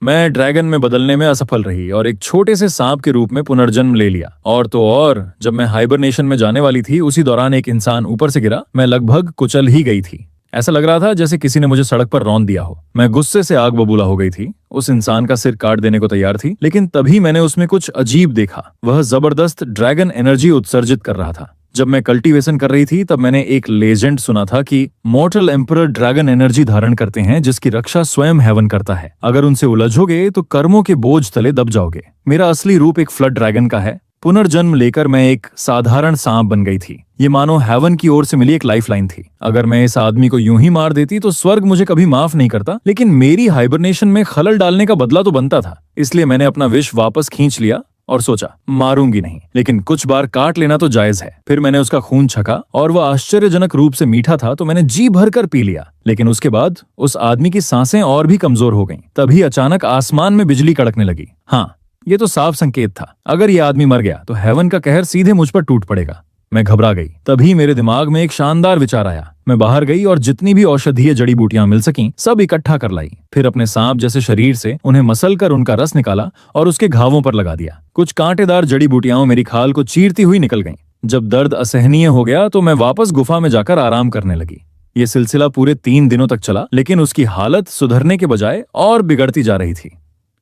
मैं ड्रैगन में बदलने में असफल रही और एक छोटे से सांप के रूप में पुनर्जन्म ले लिया। और तो और जब मैं हाइबरनेशन में जाने वाली थी उसी दौरान एक इंसान ऊपर से गिरा। मैं लगभग कुचल ही गई थी। ऐसा लग रहा था जैसे किसी ने मुझे सड़क पर रौंद दिया हो। मैं गुस्से से आग बबूला हो गई थी। उस इंसान का सिर काट देने को तैयार थी, लेकिन तभी मैंने उसमें कुछ अजीब देखा। वह जबरदस्त ड्रैगन एनर्जी उत्सर्जित कर रहा था। जब मैं कल्टीवेशन कर रही थी तब मैंने एक लेजेंड सुना था कि मॉर्टल एम्परर ड्रैगन एनर्जी धारण करते हैं जिसकी रक्षा स्वयं हेवन करता है। अगर उनसे उलझोगे तो कर्मों के बोझ तले दब जाओगे। मेरा असली रूप एक फ्लड ड्रैगन का है। पुनर्जन्म लेकर मैं एक साधारण सांप बन गई थी। ये मानो हेवन की ओर से मिली एक लाइफलाइन थी। अगर मैं इस आदमी को यूं ही मार देती तो स्वर्ग मुझे कभी माफ नहीं करता, लेकिन मेरी हाइबरनेशन में खलल डालने का बदला तो बनता था। इसलिए मैंने अपना विष वापस खींच लिया और सोचा मारूंगी नहीं, लेकिन कुछ बार काट लेना तो जायज है। फिर मैंने उसका खून छका और वह आश्चर्यजनक रूप से मीठा था तो मैंने जी भर कर पी लिया। लेकिन उसके बाद उस आदमी की सांसें और भी कमजोर हो गईं। तभी अचानक आसमान में बिजली कड़कने लगी। हाँ, ये तो साफ संकेत था। अगर ये आदमी मर गया तो हेवन का कहर सीधे मुझ पर टूट पड़ेगा। मैं घबरा गई। तभी मेरे दिमाग में एक शानदार विचार आया। मैं बाहर गई और जितनी भी औषधीय जड़ी बूटियां मिल सकीं सब इकट्ठा कर लाई। फिर अपने सांप जैसे शरीर से उन्हें मसल कर उनका रस निकाला और उसके घावों पर लगा दिया। कुछ कांटेदार जड़ी बूटियां मेरी खाल को चीरती हुई निकल गईं। जब दर्द असहनीय हो गया तो मैं वापस गुफा में जाकर आराम करने लगी। ये सिलसिला पूरे 3 दिनों तक चला, लेकिन उसकी हालत सुधरने के बजाय और बिगड़ती जा रही थी।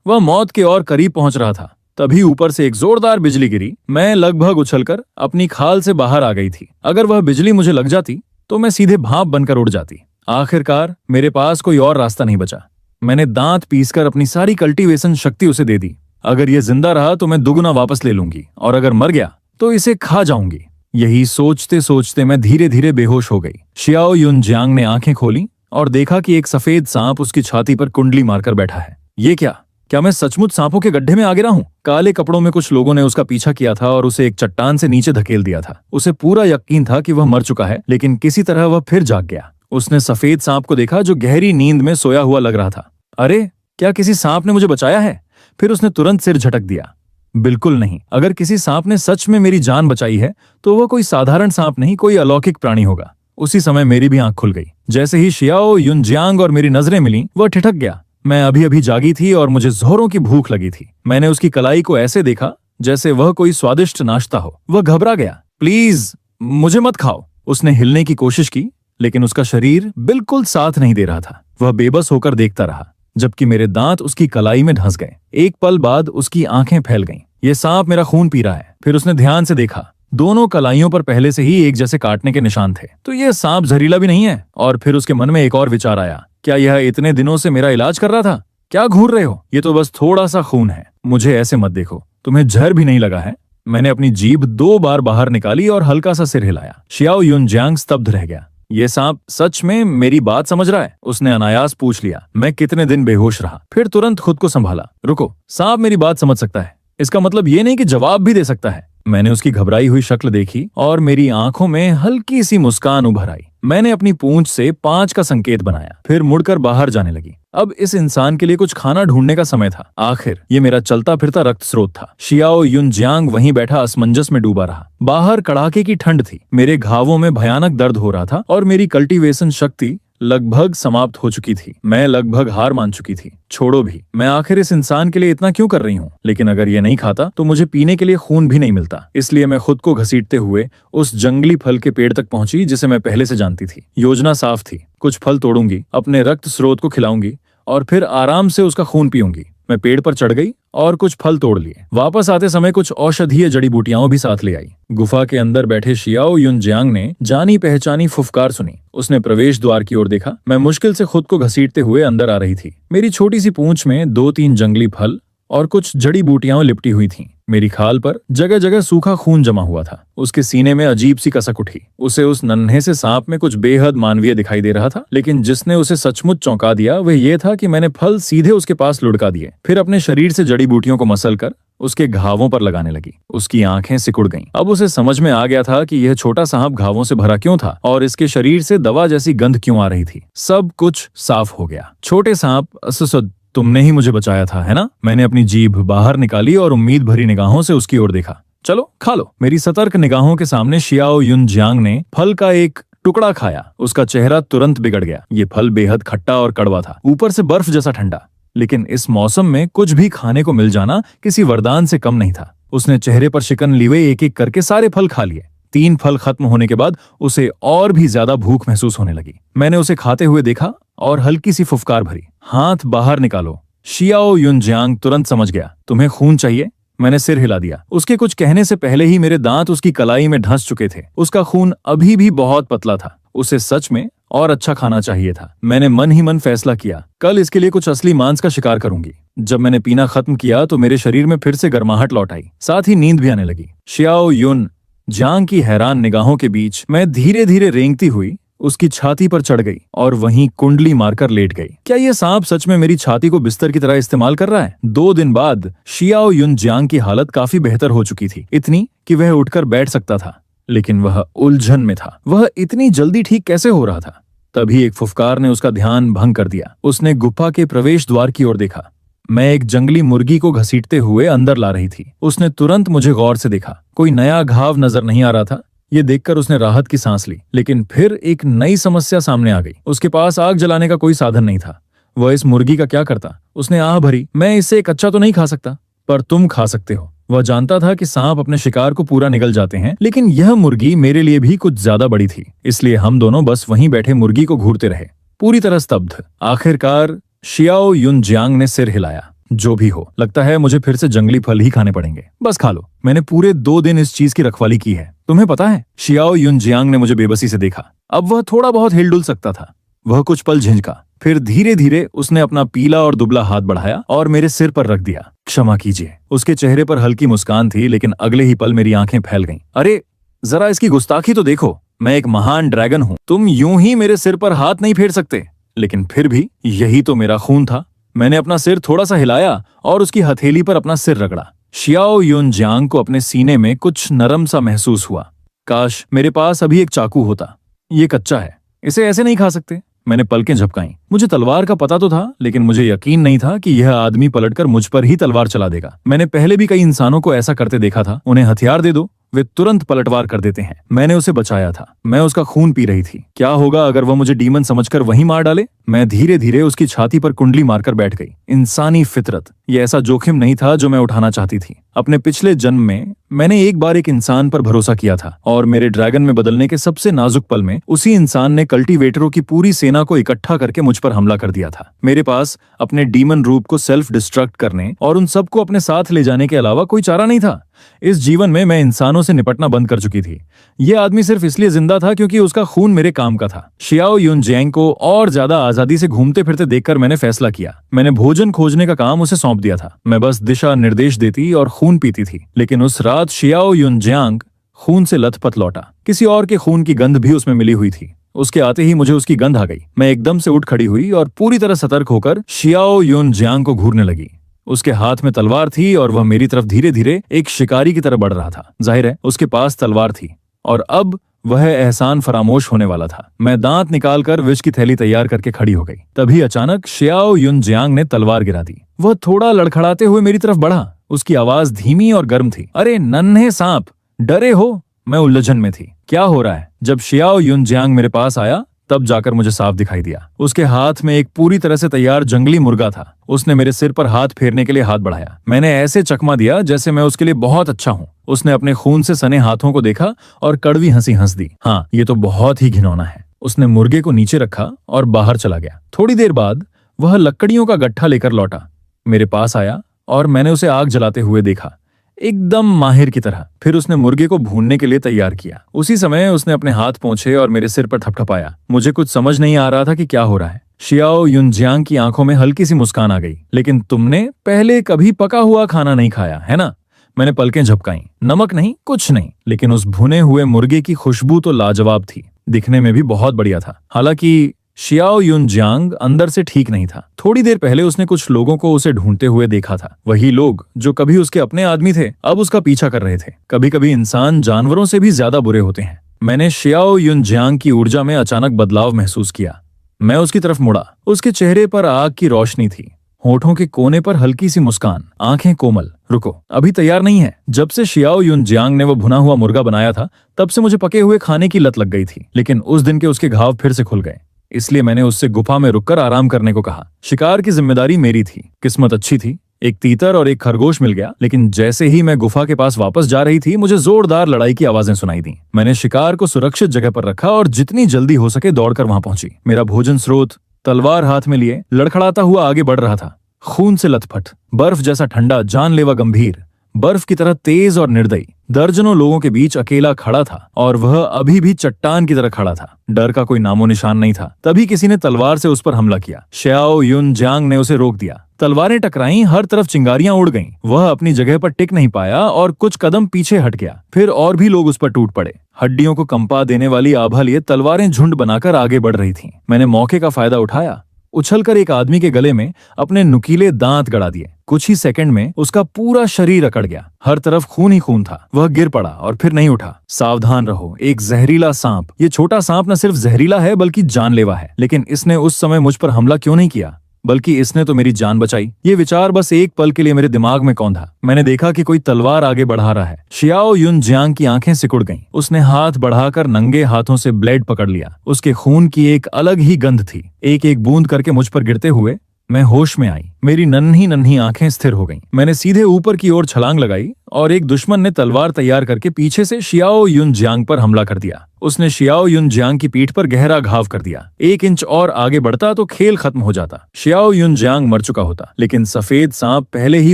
वह मौत के और करीब पहुंच रहा था। तभी ऊपर से एक जोरदार बिजली गिरी। मैं लगभग उछलकर अपनी खाल से बाहर आ गई थी। अगर वह बिजली मुझे लग जाती तो मैं सीधे भाप बनकर उड़ जाती। आखिरकार मेरे पास कोई और रास्ता नहीं बचा। मैंने दांत पीसकर अपनी सारी कल्टीवेशन शक्ति उसे दे दी। अगर यह जिंदा रहा तो मैं दुगना वापस ले लूंगी, और अगर मर गया तो इसे खा जाऊंगी। यही सोचते सोचते मैं धीरे धीरे बेहोश हो गई। शियाओ युन जियांग ने आंखें खोली और देखा कि एक सफेद सांप उसकी छाती पर कुंडली मारकर बैठा है। ये क्या मैं सचमुच सांपों के गड्ढे में आ गिरा हूँ? काले कपड़ों में कुछ लोगों ने उसका पीछा किया था और उसे एक चट्टान से नीचे धकेल दिया था। उसे पूरा यकीन था कि वह मर चुका है, लेकिन किसी तरह वह फिर जाग गया। उसने सफेद सांप को देखा जो गहरी नींद में सोया हुआ लग रहा था। अरे, क्या किसी सांप ने मुझे बचाया है? फिर उसने तुरंत सिर झटक दिया। बिल्कुल नहीं। अगर किसी सांप ने सच में मेरी जान बचाई है तो वह कोई साधारण सांप नहीं, कोई अलौकिक प्राणी होगा। उसी समय मेरी भी आंख खुल गई। जैसे ही शियाओ युन जियांग और मेरी नजरें मिली, वह ठिठक गया। मैं अभी अभी जागी थी और मुझे जोरों की भूख लगी थी। मैंने उसकी कलाई को ऐसे देखा जैसे वह कोई स्वादिष्ट नाश्ता हो। वह घबरा गया। प्लीज मुझे मत खाओ। उसने हिलने की कोशिश की, लेकिन उसका शरीर बिल्कुल साथ नहीं दे रहा था। वह बेबस होकर देखता रहा, जबकि मेरे दांत उसकी कलाई में धंस गए। एक पल बाद उसकी आंखें फैल गईं। ये सांप मेरा खून पी रहा है। फिर उसने ध्यान से देखा। दोनों कलाइयों पर पहले से ही एक जैसे काटने के निशान थे। तो ये सांप जहरीला भी नहीं है। और फिर उसके मन में एक और विचार आया। क्या यह इतने दिनों से मेरा इलाज कर रहा था? क्या घूर रहे हो? ये तो बस थोड़ा सा खून है। मुझे ऐसे मत देखो। तुम्हें जहर भी नहीं लगा है? मैंने अपनी जीभ 2 बार बाहर निकाली और हल्का सा सिर हिलाया। शियाओ युन जियांग स्तब्ध रह गया। ये सांप सच में मेरी बात समझ रहा है? उसने अनायास पूछ लिया। मैं कितने दिन बेहोश रहा, फिर तुरंत खुद को संभाला। रुको, सांप मेरी बात समझ सकता है, इसका मतलब ये नहीं कि जवाब भी दे सकता है। मैंने उसकी घबराई हुई शक्ल देखी और मेरी आंखों में हल्की सी मुस्कान उभर आई। मैंने अपनी पूंछ से 5 का संकेत बनाया, फिर मुड़कर बाहर जाने लगी। अब इस इंसान के लिए कुछ खाना ढूंढने का समय था। आखिर ये मेरा चलता फिरता रक्त स्रोत था। शियाओ युन जियांग वहीं बैठा असमंजस में डूबा रहा। बाहर कड़ाके की ठंड थी। मेरे घावों में भयानक दर्द हो रहा था और मेरी कल्टीवेशन शक्ति लगभग समाप्त हो चुकी थी। मैं लगभग हार मान चुकी थी। छोड़ो भी, मैं आखिर इस इंसान के लिए इतना क्यों कर रही हूँ? लेकिन अगर ये नहीं खाता तो मुझे पीने के लिए खून भी नहीं मिलता। इसलिए मैं खुद को घसीटते हुए उस जंगली फल के पेड़ तक पहुंची जिसे मैं पहले से जानती थी। योजना साफ थी। कुछ फल तोड़ूंगी, अपने रक्त स्रोत को खिलाऊंगी और फिर आराम से उसका खून पीऊंगी। मैं पेड़ पर चढ़ गई और कुछ फल तोड़ लिए। वापस आते समय कुछ औषधीय जड़ी बूटियां भी साथ ले आई। गुफा के अंदर बैठे शियाओ युन जियांग ने जानी पहचानी फुफकार सुनी। उसने प्रवेश द्वार की ओर देखा। मैं मुश्किल से खुद को घसीटते हुए अंदर आ रही थी। मेरी छोटी सी पूंछ में 2-3 जंगली फल और कुछ जड़ी बूटियां लिपटी हुई थीं। मेरी खाल पर जगह जगह सूखा खून जमा हुआ था। उसके सीने में अजीब सी कसक उठी। उसे उस नन्हे से सांप में कुछ बेहद मानवीय दिखाई दे रहा था, लेकिन जिसने उसे सचमुच चौंका दिया वह ये था कि मैंने फल सीधे उसके पास लुढ़का दिए, फिर अपने शरीर से जड़ी बूटियों को मसल कर उसके घावों पर लगाने लगी। उसकी आंखें सिकुड़ गईं। अब उसे समझ में आ गया था कि यह छोटा सांप घावों से भरा क्यों था और इसके शरीर से दवा जैसी गंध क्यों आ रही थी। सब कुछ साफ हो गया। छोटे सांप, तुमने ही मुझे बचाया था, है ना? मैंने अपनी जीभ बाहर निकाली और उम्मीद भरी निगाहों से उसकी ओर देखा। चलो खा लो। मेरी सतर्क निगाहों के सामने शियाओ युन जियांग ने फल का एक टुकड़ा खाया। उसका चेहरा तुरंत बिगड़ गया। ये फल बेहद खट्टा और कड़वा था, ऊपर से बर्फ जैसा ठंडा। लेकिन इस मौसम में कुछ भी खाने को मिल जाना किसी वरदान से कम नहीं था। उसने चेहरे पर शिकन लिए एक एक करके सारे फल खा लिए। 3 फल खत्म होने के बाद उसे और भी ज्यादा भूख महसूस होने लगी। मैंने उसे खाते हुए देखा और हल्की सी फुफकार भरी, हाथ बाहर निकालो। शियाओ युनजियांग तुरंत समझ गया। तुम्हें खून चाहिए? मैंने सिर हिला दिया। उसके कुछ कहने से पहले ही मेरे दांत उसकी कलाई में धंस चुके थे। उसका खून अभी भी बहुत पतला था। उसे सच में और अच्छा खाना चाहिए था। मैंने मन ही मन फैसला किया, कल इसके लिए कुछ असली मांस का शिकार करूंगी। जब मैंने पीना खत्म किया तो मेरे शरीर में फिर से गर्माहट लौट आई, साथ ही नींद भी आने लगी। शियाओ युनजियांग की हैरान निगाहों के बीच मैं धीरे धीरे रेंगती हुई उसकी छाती पर चढ़ गई और वहीं कुंडली मारकर लेट गई। क्या यह सांप सच में मेरी छाती को बिस्तर की तरह इस्तेमाल कर रहा है? 2 दिन बाद शियाओ युनजियांग की हालत काफी बेहतर हो चुकी थी, इतनी कि वह उठकर बैठ सकता था। लेकिन वह उलझन में था। वह इतनी जल्दी ठीक कैसे हो रहा था? तभी एक फुफकार ने उसका ध्यान भंग कर दिया। उसने गुफा के प्रवेश द्वार की ओर देखा। मैं एक जंगली मुर्गी को घसीटते हुए अंदर ला रही थी। उसने तुरंत मुझे गौर से देखा। कोई नया घाव नजर नहीं आ रहा था। ये देखकर उसने राहत की सांस ली, लेकिन फिर एक नई समस्या सामने आ गई। उसके पास आग जलाने का कोई साधन नहीं था। वह इस मुर्गी का क्या करता? उसने आह भरी, मैं इससे एक कच्चा तो नहीं खा सकता, पर तुम खा सकते हो। वह जानता था कि सांप अपने शिकार को पूरा निगल जाते हैं, लेकिन यह मुर्गी मेरे लिए भी कुछ ज्यादा बड़ी थी। इसलिए हम दोनों बस वहीं बैठे मुर्गी को घूरते रहे, पूरी तरह स्तब्ध। आखिरकार शियाओ युनजियांग ने सिर हिलाया। जो भी हो, लगता है मुझे फिर से जंगली फल ही खाने पड़ेंगे। बस खा लो। मैंने पूरे 2 दिन इस चीज की रखवाली की है, तुम्हें पता है। शियाओ युनजियांग ने मुझे बेबसी से देखा। अब वह थोड़ा बहुत हिलडुल सकता था। वह कुछ पल झिझका, फिर धीरे धीरे उसने अपना पीला और दुबला हाथ बढ़ाया और मेरे सिर पर रख दिया। क्षमा कीजिए। उसके चेहरे पर हल्की मुस्कान थी, लेकिन अगले ही पल मेरी आंखें फैल गईं। अरे जरा इसकी गुस्ताखी तो देखो, मैं एक महान ड्रैगन हूँ, तुम यूं ही मेरे सिर पर हाथ नहीं फेर सकते। लेकिन फिर भी यही तो मेरा खून था। मैंने अपना सिर थोड़ा सा हिलाया और उसकी हथेली पर अपना सिर रगड़ा। शियाओ युनजियांग को अपने सीने में कुछ नरम सा महसूस हुआ। काश मेरे पास अभी एक चाकू होता। ये कच्चा है, इसे ऐसे नहीं खा सकते। मैंने पलकें झपकाईं। मुझे तलवार का पता तो था, लेकिन मुझे यकीन नहीं था कि यह आदमी पलटकर मुझ पर ही तलवार चला देगा। मैंने पहले भी कई इंसानों को ऐसा करते देखा था। उन्हें हथियार दे दो, वे तुरंत पलटवार कर देते हैं। मैंने उसे बचाया था। मैं उसका खून पी रही थी। क्या होगा अगर वह मुझे डीमन समझकर वहीं मार डाले? मैं धीरे धीरे उसकी छाती पर कुंडली मारकर बैठ गई। इंसानी फितरत, ये ऐसा जोखिम नहीं था जो मैं उठाना चाहती थी। अपने पिछले जन्म में मैंने एक बार एक इंसान पर भरोसा किया था और मेरे ड्रैगन में बदलने के सबसे नाजुक पल में उसी इंसान ने कल्टीवेटरों की पूरी सेना को इकट्ठा करके मुझ पर हमला कर दिया था। मेरे पास अपने डीमन रूप को सेल्फ डिस्ट्रक्ट करने और उन सबको अपने साथ ले जाने के अलावा कोई चारा नहीं था। इस जीवन में मैं इंसानों से निपटना बंद कर चुकी थी। यह आदमी सिर्फ इसलिए जिंदा था क्योंकि उसका खून मेरे काम का था। शियाओ युनजियांग को और ज्यादा आजादी से घूमते फिरते देखकर मैंने फैसला किया। मैंने भोजन खोजने का काम उसे सौंप दिया था। मैं बस दिशा निर्देश देती और खून पीती थी। लेकिन उस रात शियाओ युनजियांग खून से लथपथ लौटा। किसी और के खून की गंध भी उसमें मिली हुई थी। उसके आते ही मुझे उसकी गंध आ गई। मैं एकदम से उठ खड़ी हुई और पूरी तरह सतर्क होकर शियाओ युनजियांग को घूरने लगी। उसके हाथ में तलवार थी और वह मेरी तरफ धीरे धीरे एक शिकारी की तरह बढ़ रहा था। जाहिर है उसके पास तलवार थी और अब वह एहसान फरामोश होने वाला था। मैं दांत निकालकर विष की थैली तैयार करके खड़ी हो गई। तभी अचानक शियाओ युनजियांग ने तलवार गिरा दी। वह थोड़ा लड़खड़ाते हुए मेरी तरफ बढ़ा। उसकी आवाज धीमी और गर्म थी। अरे नन्हे सांप, डरे हो? मैं उलझन में थी। क्या हो रहा है? जब शियाओ युनजियांग मेरे पास आया तब जाकर मुझे साफ दिखाई दिया। उसके हाथ में एक पूरी तरह से तैयार जंगली मुर्गा था। उसने मेरे सिर पर हाथ फेरने के लिए हाथ बढ़ाया। मैंने ऐसे चकमा दिया जैसे मैं उसके लिए बहुत अच्छा हूँ। उसने अपने खून से सने हाथों को देखा और कड़वी हंसी हंस दी। हाँ, ये तो बहुत ही घिनौना है। उसने मुर्गे को नीचे रखा और बाहर चला गया। थोड़ी देर बाद वह लकड़ियों का गट्ठा लेकर लौटा, मेरे पास आया और मैंने उसे आग जलाते हुए देखा, एकदम माहिर की तरह। फिर उसने मुर्गे को भूनने के लिए तैयार किया। उसी समय उसने अपने हाथ पोंछे और मेरे सिर पर थपथपाया। मुझे कुछ समझ नहीं आ रहा था कि क्या हो रहा है। शियाओ युनजियांग की आंखों में हल्की सी मुस्कान आ गई। लेकिन तुमने पहले कभी पका हुआ खाना नहीं खाया है ना? मैंने पलकें झपकाईं। नमक नहीं, कुछ नहीं, लेकिन उस भुने हुए मुर्गे की खुशबू तो लाजवाब थी। दिखने में भी बहुत बढ़िया था। हालांकि शियाओ युनजियांग अंदर से ठीक नहीं था। थोड़ी देर पहले उसने कुछ लोगों को उसे ढूंढते हुए देखा था। वही लोग जो कभी उसके अपने आदमी थे, अब उसका पीछा कर रहे थे। कभी कभी इंसान जानवरों से भी ज्यादा बुरे होते हैं। मैंने शियाओ युनजियांग की ऊर्जा में अचानक बदलाव महसूस किया। मैं उसकी तरफ मुड़ा। उसके चेहरे पर आग की रोशनी थी, होठों के कोने पर हल्की सी मुस्कान, आंखें कोमल। रुको, अभी तैयार नहीं है। जब से शियाओ युनजियांग ने वो भुना हुआ मुर्गा बनाया था, तब से मुझे पके हुए खाने की लत लग गई थी। लेकिन उस दिन के उसके घाव फिर से खुल गए। इसलिए मैंने उससे गुफा में रुककर आराम करने को कहा। शिकार की जिम्मेदारी मेरी थी। किस्मत अच्छी थी, एक तीतर और एक खरगोश मिल गया। लेकिन जैसे ही मैं गुफा के पास वापस जा रही थी, मुझे जोरदार लड़ाई की आवाजें सुनाई दी। मैंने शिकार को सुरक्षित जगह पर रखा और जितनी जल्दी हो सके दौड़कर वहां पहुंची। मेरा भोजन स्रोत तलवार हाथ में लिए लड़खड़ाता हुआ आगे बढ़ रहा था। खून से लथपथ, बर्फ जैसा ठंडा, जानलेवा गंभीर, बर्फ की तरह तेज और निर्दयी। दर्जनों लोगों के बीच अकेला खड़ा था और वह अभी भी चट्टान की तरह खड़ा था। डर का कोई नामो निशान नहीं था। तभी किसी ने तलवार से उस पर हमला किया। श्याओ युन जांग ने उसे रोक दिया। तलवारें टकराईं, हर तरफ चिंगारियां उड़ गईं। वह अपनी जगह पर टिक नहीं पाया और कुछ कदम पीछे हट गया। फिर और भी लोग उस पर टूट पड़े। हड्डियों को कंपा देने वाली आभा लिए तलवारें झुंड बनाकर आगे बढ़ रही थीं। मैंने मौके का फायदा उठाया, उछलकर एक आदमी के गले में अपने नुकीले दांत गड़ा दिए। कुछ ही सेकंड में उसका पूरा शरीर अकड़ गया। हर तरफ खून ही खून था। वह गिर पड़ा और फिर नहीं उठा। सावधान रहो, एक जहरीला सांप। ये छोटा सांप न सिर्फ जहरीला है बल्कि जानलेवा है। लेकिन इसने उस समय मुझ पर हमला क्यों नहीं किया, बल्कि इसने तो मेरी जान बचाई। ये विचार बस एक पल के लिए मेरे दिमाग में कौंधा। मैंने देखा कि कोई तलवार आगे बढ़ा रहा है। शियाओ युन जियांग की आंखें सिकुड़ गईं। उसने हाथ बढ़ाकर नंगे हाथों से ब्लेड पकड़ लिया। उसके खून की एक अलग ही गंध थी। एक एक बूंद करके मुझ पर गिरते हुए मैं होश में आई। मेरी नन्ही नन्ही आंखें स्थिर हो गईं। मैंने सीधे ऊपर की ओर छलांग लगाई और एक दुश्मन ने तलवार तैयार करके पीछे से शियाओ युन जियांग पर हमला कर दिया। उसने शियाओ युन जियांग की पीठ पर गहरा घाव कर दिया। 1 इंच और आगे बढ़ता तो खेल खत्म हो जाता। शियाओ युन जियांग मर चुका होता, लेकिन सफेद सांप पहले ही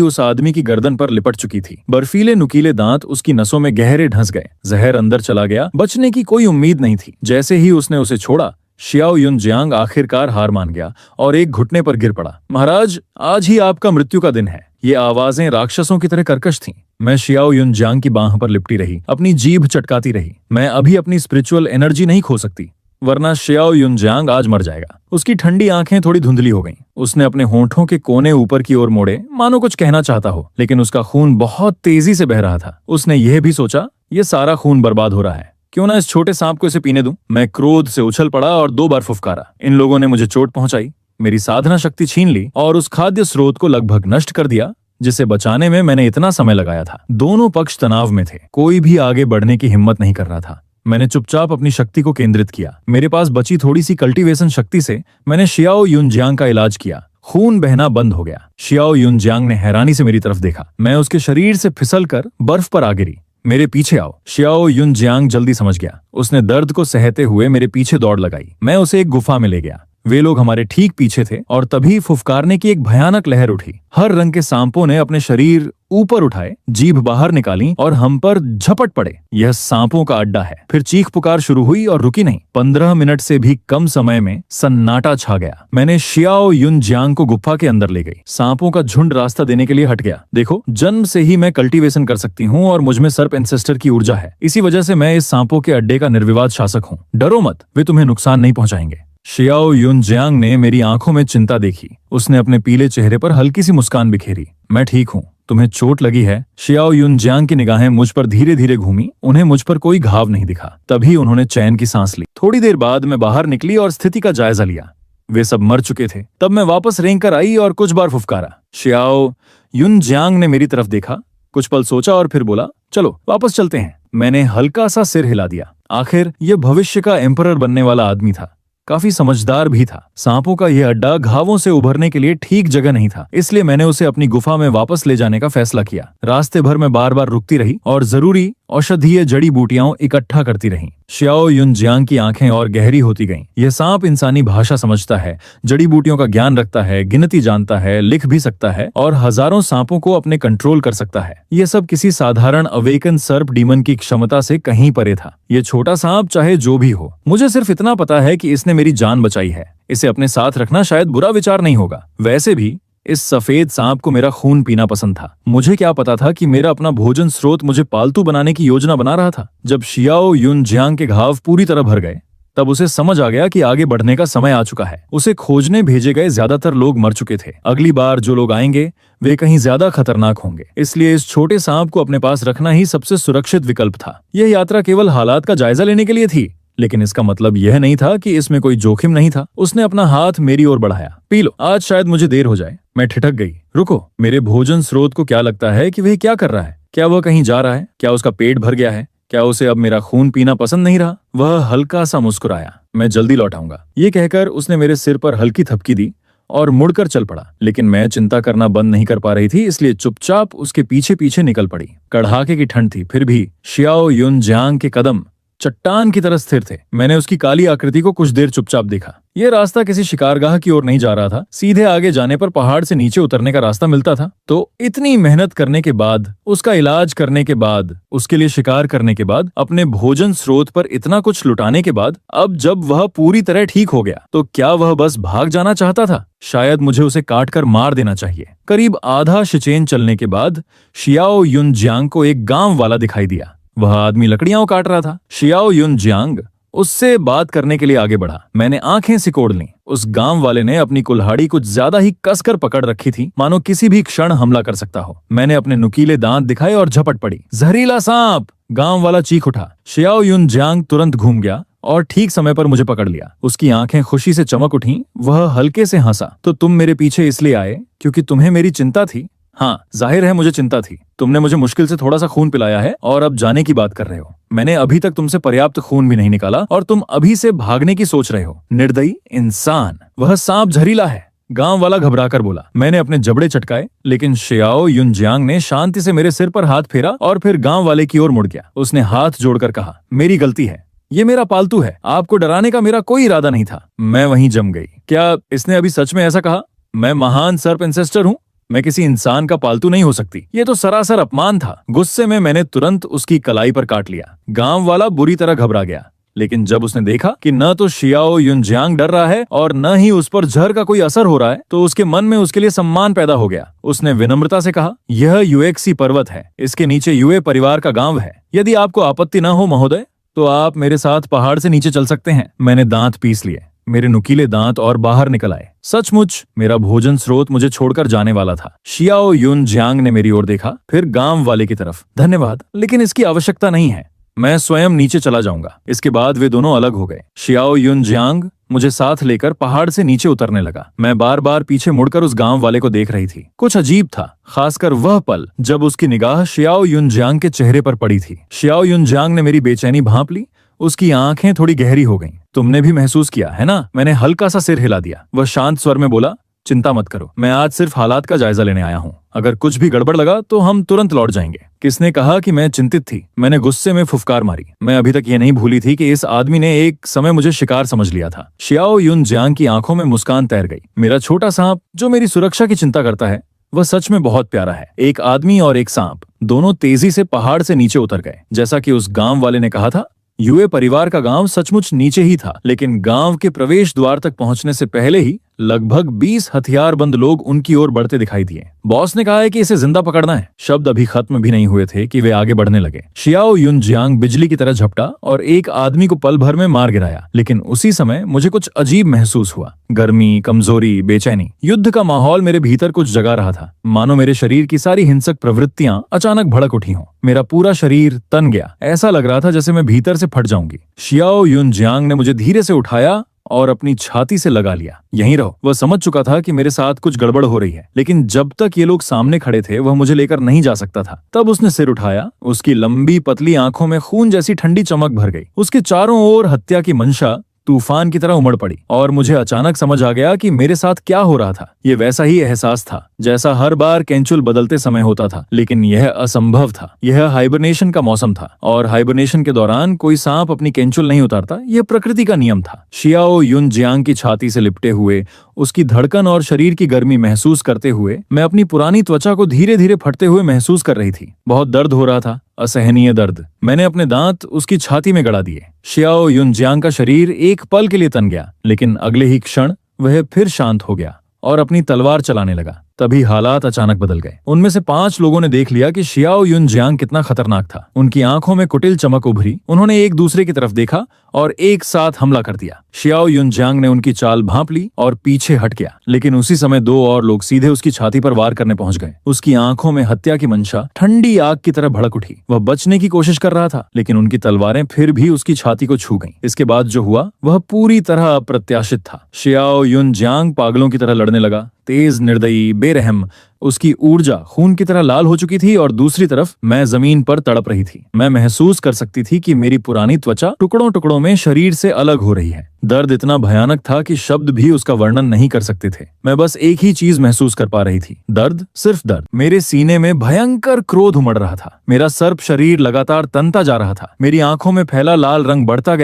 उस आदमी की गर्दन पर लिपट चुकी थी। बर्फीले नुकीले दांत उसकी नसों में गहरे ढंस गए। जहर अंदर चला गया। बचने की कोई उम्मीद नहीं थी। जैसे ही उसने उसे छोड़ा, शियाओ युन जियांग आखिरकार हार मान गया और एक घुटने पर गिर पड़ा। महाराज, आज ही आपका मृत्यु का दिन है। ये आवाजें राक्षसों की तरह कर्कश थीं। मैं शियाओ युन जियांग की बाह पर लिपटी रही, अपनी जीभ चटकाती रही। मैं अभी अपनी स्पिरिचुअल एनर्जी नहीं खो सकती, वरना शियाओ युन जियांग आज मर जाएगा। उसकी ठंडी आंखें थोड़ी धुंधली हो गईं। उसने अपने होंठों के कोने ऊपर की ओर मोड़े, मानो कुछ कहना चाहता हो, लेकिन उसका खून बहुत तेजी से बह रहा था। उसने यह भी सोचा, ये सारा खून बर्बाद हो रहा है, क्यों ना इस छोटे सांप को इसे पीने दूं। मैं क्रोध से उछल पड़ा और 2 बार फुफकारा। इन लोगों ने मुझे चोट पहुंचाई, मेरी साधना शक्ति छीन ली और उस खाद्य स्रोत को लगभग नष्ट कर दिया जिसे बचाने में मैंने इतना समय लगाया था। दोनों पक्ष तनाव में थे। कोई भी आगे बढ़ने की हिम्मत नहीं कर रहा था। मैंने चुपचाप अपनी शक्ति को केंद्रित किया। मेरे पास बची थोड़ी सी कल्टीवेशन शक्ति से मैंने शियाओ युन जियांग का इलाज किया। खून बहना बंद हो गया। शियाओ युन जियांग ने हैरानी से मेरी तरफ देखा। मैं उसके शरीर से फिसलकर बर्फ पर आ गिरी। मेरे पीछे आओ। शियाओ युन जियांग जल्दी समझ गया। उसने दर्द को सहते हुए मेरे पीछे दौड़ लगाई। मैं उसे एक गुफा में ले गया। वे लोग हमारे ठीक पीछे थे और तभी फुफकारने की एक भयानक लहर उठी। हर रंग के सांपों ने अपने शरीर ऊपर उठाए, जीभ बाहर निकाली और हम पर झपट पड़े। यह सांपों का अड्डा है। फिर चीख पुकार शुरू हुई और रुकी नहीं। 15 मिनट से भी कम समय में सन्नाटा छा गया। मैंने शियाओ युन जियांग को गुफा के अंदर ले गई। सांपों का झुंड रास्ता देने के लिए हट गया। देखो, जन्म से ही मैं कल्टीवेशन कर सकती हूँ और मुझमें सर्प एंसेस्टर की ऊर्जा है। इसी वजह से मैं इस सांपों के अड्डे का निर्विवाद शासक हूँ। डरो मत, वे तुम्हें नुकसान नहीं पहुंचाएंगे। शियाओ युन जियांग ने मेरी आंखों में चिंता देखी। उसने अपने पीले चेहरे पर हल्की सी मुस्कान बिखेरी। मैं ठीक हूँ, तुम्हें चोट लगी है? शियाओ युन जियांग की निगाहें मुझ पर धीरे धीरे घूमी। उन्हें मुझ पर कोई घाव नहीं दिखा। तभी उन्होंने चैन की सांस ली। थोड़ी देर बाद मैं बाहर निकली और स्थिति का जायजा लिया। वे सब मर चुके थे। तब मैं वापस रेंग कर आई और कुछ बार फुफकारा। शियाओ युन जियांग ने मेरी तरफ देखा, कुछ पल सोचा और फिर बोला, चलो वापस चलते हैं। मैंने हल्का सा सिर हिला दिया। आखिर यह भविष्य का एम्परर बनने वाला आदमी था। काफी समझदार भी था। सांपों का यह अड्डा घावों से उभरने के लिए ठीक जगह नहीं था, इसलिए मैंने उसे अपनी गुफा में वापस ले जाने का फैसला किया। रास्ते भर में बार बार रुकती रही और जरूरी औषधीय जड़ी बूटियां इकट्ठा करती रही। शियाओ युन जियांग की आंखें और गहरी होती गईं। यह सांप इंसानी भाषा समझता है, जड़ी बूटियों का ज्ञान रखता है, गिनती जानता है, लिख भी सकता है और हजारों सांपों को अपने कंट्रोल कर सकता है। यह सब किसी साधारण अवेकन सर्प डीमन की क्षमता से कहीं परे था। यह छोटा सांप चाहे जो भी हो, मुझे सिर्फ इतना पता है कि इसने मेरी जान बचाई है। इसे अपने साथ रखना शायद बुरा विचार नहीं होगा। वैसे भी इस सफेद सांप को मेरा खून पीना पसंद था। मुझे क्या पता था कि मेरा अपना भोजन स्रोत मुझे पालतू बनाने की योजना बना रहा था। जब शियाओ युन जियांग के घाव पूरी तरह भर गए, तब उसे समझ आ गया कि आगे बढ़ने का समय आ चुका है। उसे खोजने भेजे गए ज्यादातर लोग मर चुके थे। अगली बार जो लोग आएंगे वे कहीं ज्यादा खतरनाक होंगे। इसलिए इस छोटे सांप को अपने पास रखना ही सबसे सुरक्षित विकल्प था। यह यात्रा केवल हालात का जायजा लेने के लिए थी, लेकिन इसका मतलब यह नहीं था कि इसमें कोई जोखिम नहीं था। उसने अपना हाथ मेरी ओर बढ़ाया। पी लो, आज शायद मुझे देर हो जाए। मैं ठिठक गई। रुको, मेरे भोजन स्रोत को क्या लगता है कि वह क्या कर रहा है? क्या वह कहीं जा रहा है? क्या उसका पेट भर गया है? क्या उसे अब मेरा खून पीना पसंद नहीं रहा? वह हल्का सा मुस्कुराया। मैं जल्दी लौट आऊंगा, ये कहकर उसने मेरे सिर पर हल्की थपकी दी और मुड़कर चल पड़ा। लेकिन मैं चिंता करना बंद नहीं कर पा रही थी, इसलिए चुपचाप उसके पीछे पीछे निकल पड़ी। कड़ाके की ठंड थी, फिर भी शियाओ युनजांग के कदम चट्टान की तरह स्थिर थे। मैंने उसकी काली आकृति को कुछ देर चुपचाप देखा। यह रास्ता किसी शिकारगाह की ओर नहीं जा रहा था। सीधे आगे जाने पर पहाड़ से नीचे उतरने का रास्ता मिलता था। तो इतनी मेहनत करने के बाद, उसका इलाज करने के बाद, उसके लिए शिकार करने के बाद, अपने भोजन स्रोत पर इतना कुछ लुटाने के बाद, अब जब वह पूरी तरह ठीक हो गया तो क्या वह बस भाग जाना चाहता था? शायद मुझे उसे काट कर मार देना चाहिए। करीब आधा शिचेन चलने के बाद शियाओ युनजांग को एक गांव वाला दिखाई दिया। वह आदमी लकड़ियां काट रहा था। शियाओ युनजांग उससे बात करने के लिए आगे बढ़ा। मैंने आंखें सिकोड़ लीं। उस गांव वाले ने अपनी कुल्हाड़ी कुछ ज्यादा ही कसकर पकड़ रखी थी, मानो किसी भी क्षण हमला कर सकता हो। मैंने अपने नुकीले दांत दिखाए और झपट पड़ी। जहरीला सांप! गांव वाला चीख उठा। शियाओ युनजांग तुरंत घूम गया और ठीक समय पर मुझे पकड़ लिया। उसकी आंखें खुशी से चमक उठीं। वह हल्के से हंसा। तो तुम मेरे पीछे इसलिए आए क्योंकि तुम्हें मेरी चिंता थी? हाँ, जाहिर है मुझे चिंता थी। तुमने मुझे मुश्किल से थोड़ा सा खून पिलाया है और अब जाने की बात कर रहे हो। मैंने अभी तक तुमसे पर्याप्त खून भी नहीं निकाला और तुम अभी से भागने की सोच रहे हो। निर्दयी इंसान! वह सांप जहरीला है, गांव वाला घबराकर बोला। मैंने अपने जबड़े चटकाए, लेकिन शियाओ युनजांग ने शांति से मेरे सिर पर हाथ फेरा और फिर गांव वाले की ओर मुड़ गया। उसने हाथ जोड़कर कहा, मेरी गलती है, ये मेरा पालतू है, आपको डराने का मेरा कोई इरादा नहीं था। मैं वहीं जम गई। क्या इसने अभी सच में ऐसा कहा? मैं महान सर्प इंसेस्टर हूँ, मैं किसी इंसान का पालतू नहीं हो सकती। ये तो सरासर अपमान था। गुस्से में मैंने तुरंत उसकी कलाई पर काट लिया। गांव वाला बुरी तरह घबरा गया, लेकिन जब उसने देखा कि न तो शियाओ युनजांग डर रहा है और न ही उस पर जहर का कोई असर हो रहा है, तो उसके मन में उसके लिए सम्मान पैदा हो गया। उसने विनम्रता से कहा, यह यूएक्सी पर्वत है, इसके नीचे यूए परिवार का गांव है। यदि आपको आपत्ति न हो महोदय, तो आप मेरे साथ पहाड़ से नीचे चल सकते हैं। मैंने दांत पीस लिए। मेरे नुकीले दांत और बाहर निकल आए। सचमुच मेरा भोजन स्रोत मुझे छोड़कर जाने वाला था। शियाओ युनजांग ने मेरी ओर देखा, फिर गांव वाले की तरफ। धन्यवाद, लेकिन इसकी आवश्यकता नहीं है, मैं स्वयं नीचे चला जाऊंगा। इसके बाद वे दोनों अलग हो गए। शियाओ युनजांग मुझे साथ लेकर पहाड़ से नीचे उतरने लगा। मैं बार बार पीछे मुड़कर उस गांव वाले को देख रही थी। कुछ अजीब था, खासकर वह पल जब उसकी निगाह शियाओ युनजांग के चेहरे पर पड़ी थी। शियाओ युनजांग ने मेरी बेचैनी भांप ली। उसकी आंखें थोड़ी गहरी हो गईं। तुमने भी महसूस किया है ना? मैंने हल्का सा सिर हिला दिया। वह शांत स्वर में बोला, चिंता मत करो, मैं आज सिर्फ हालात का जायजा लेने आया हूँ। अगर कुछ भी गड़बड़ लगा तो हम तुरंत लौट जाएंगे। किसने कहा कि मैं चिंतित थी? मैंने गुस्से में फुफकार मारी। मैं अभी तक ये नहीं भूली थी कि इस आदमी ने एक समय मुझे शिकार समझ लिया था। शियाओ युनजांग की आंखों में मुस्कान तैर गई। मेरा छोटा सांप जो मेरी सुरक्षा की चिंता करता है, वह सच में बहुत प्यारा है। एक आदमी और एक सांप दोनों तेजी से पहाड़ से नीचे उतर गए। जैसा कि उस गांव वाले ने कहा था, यूए परिवार का गांव सचमुच नीचे ही था, लेकिन गांव के प्रवेश द्वार तक पहुंचने से पहले ही लगभग 20 हथियारबंद लोग उनकी ओर बढ़ते दिखाई दिए। बॉस ने कहा है कि इसे जिंदा पकड़ना है। शब्द अभी खत्म भी नहीं हुए थे कि वे आगे बढ़ने लगे। शियाओ युनजांग बिजली की तरह झपटा और एक आदमी को पल भर में मार गिराया। लेकिन उसी समय मुझे कुछ अजीब महसूस हुआ। गर्मी, कमजोरी, बेचैनी। युद्ध का माहौल मेरे भीतर कुछ जगा रहा था, मानो मेरे शरीर की सारी हिंसक प्रवृत्तियां अचानक भड़क उठी हों। मेरा पूरा शरीर तन गया। ऐसा लग रहा था जैसे मैं भीतर से फट जाऊंगी। शियाओ युनजांग ने मुझे धीरे से उठाया और अपनी छाती से लगा लिया। यहीं रहो। वह समझ चुका था कि मेरे साथ कुछ गड़बड़ हो रही है, लेकिन जब तक ये लोग सामने खड़े थे वह मुझे लेकर नहीं जा सकता था। तब उसने सिर उठाया। उसकी लंबी पतली आंखों में खून जैसी ठंडी चमक भर गई। उसके चारों ओर हत्या की मंशा तूफान की तरह उमड़ पड़ी और मुझे अचानक समझ आ गया कि मेरे साथ क्या हो रहा था। ये वैसा ही एहसास था जैसा हर बार केंचुल बदलते समय होता था, लेकिन यह असंभव था। यह हाइबरनेशन का मौसम था और हाइबरनेशन के दौरान कोई सांप अपनी केंचुल नहीं उतारता। यह प्रकृति का नियम था। शियाओ युनजांग की छाती से लिपटे हुए, उसकी धड़कन और शरीर की गर्मी महसूस करते हुए मैं अपनी पुरानी त्वचा को धीरे धीरे फटते हुए महसूस कर रही थी। बहुत दर्द हो रहा था, असहनीय दर्द। मैंने अपने दांत उसकी छाती में गड़ा दिए। शियाओ युनजांग का शरीर एक पल के लिए तन गया, लेकिन अगले ही क्षण वह फिर शांत हो गया और अपनी तलवार चलाने लगा। तभी हालात अचानक बदल गए। उनमें से 5 लोगों ने देख लिया कि शियाओ युनजांग कितना खतरनाक था। उनकी आंखों में कुटिल चमक उभरी। उन्होंने एक दूसरे की तरफ देखा और एक साथ हमला कर दिया। शियाओ युनजांग ने उनकी चाल भांप ली और पीछे हट गया, लेकिन उसी समय 2 और लोग सीधे उसकी छाती पर वार करने पहुंच गए। उसकी आंखों में हत्या की मंशा ठंडी आग की तरह भड़क उठी। वह बचने की कोशिश कर रहा था, लेकिन उनकी तलवारें फिर भी उसकी छाती को छू गईं। इसके बाद जो हुआ वह पूरी तरह अप्रत्याशित था। शियाओ युनजांग पागलों की तरह लड़ने लगा। तेज, निर्दयी, बेरहम, उसकी ऊर्जा खून की तरह लाल हो चुकी थी और दूसरी तरफ मैं जमीन पर तड़प रही थी। मैं महसूस कर सकती थी कि मेरी पुरानी त्वचा टुकड़ों टुकड़ों में शरीर से अलग हो रही है। दर्द इतना भयानक था कि शब्द भी उसका वर्णन नहीं कर सकते थे। मैं बस एक ही चीज महसूस कर पा रही थी, दर्द, सिर्फ दर्द। मेरे सीने में भयंकर क्रोध उमड़ रहा था। मेरा सर्प शरीर लगातार तनता जा रहा था। मेरी आंखों में फैला लाल रंग बढ़ता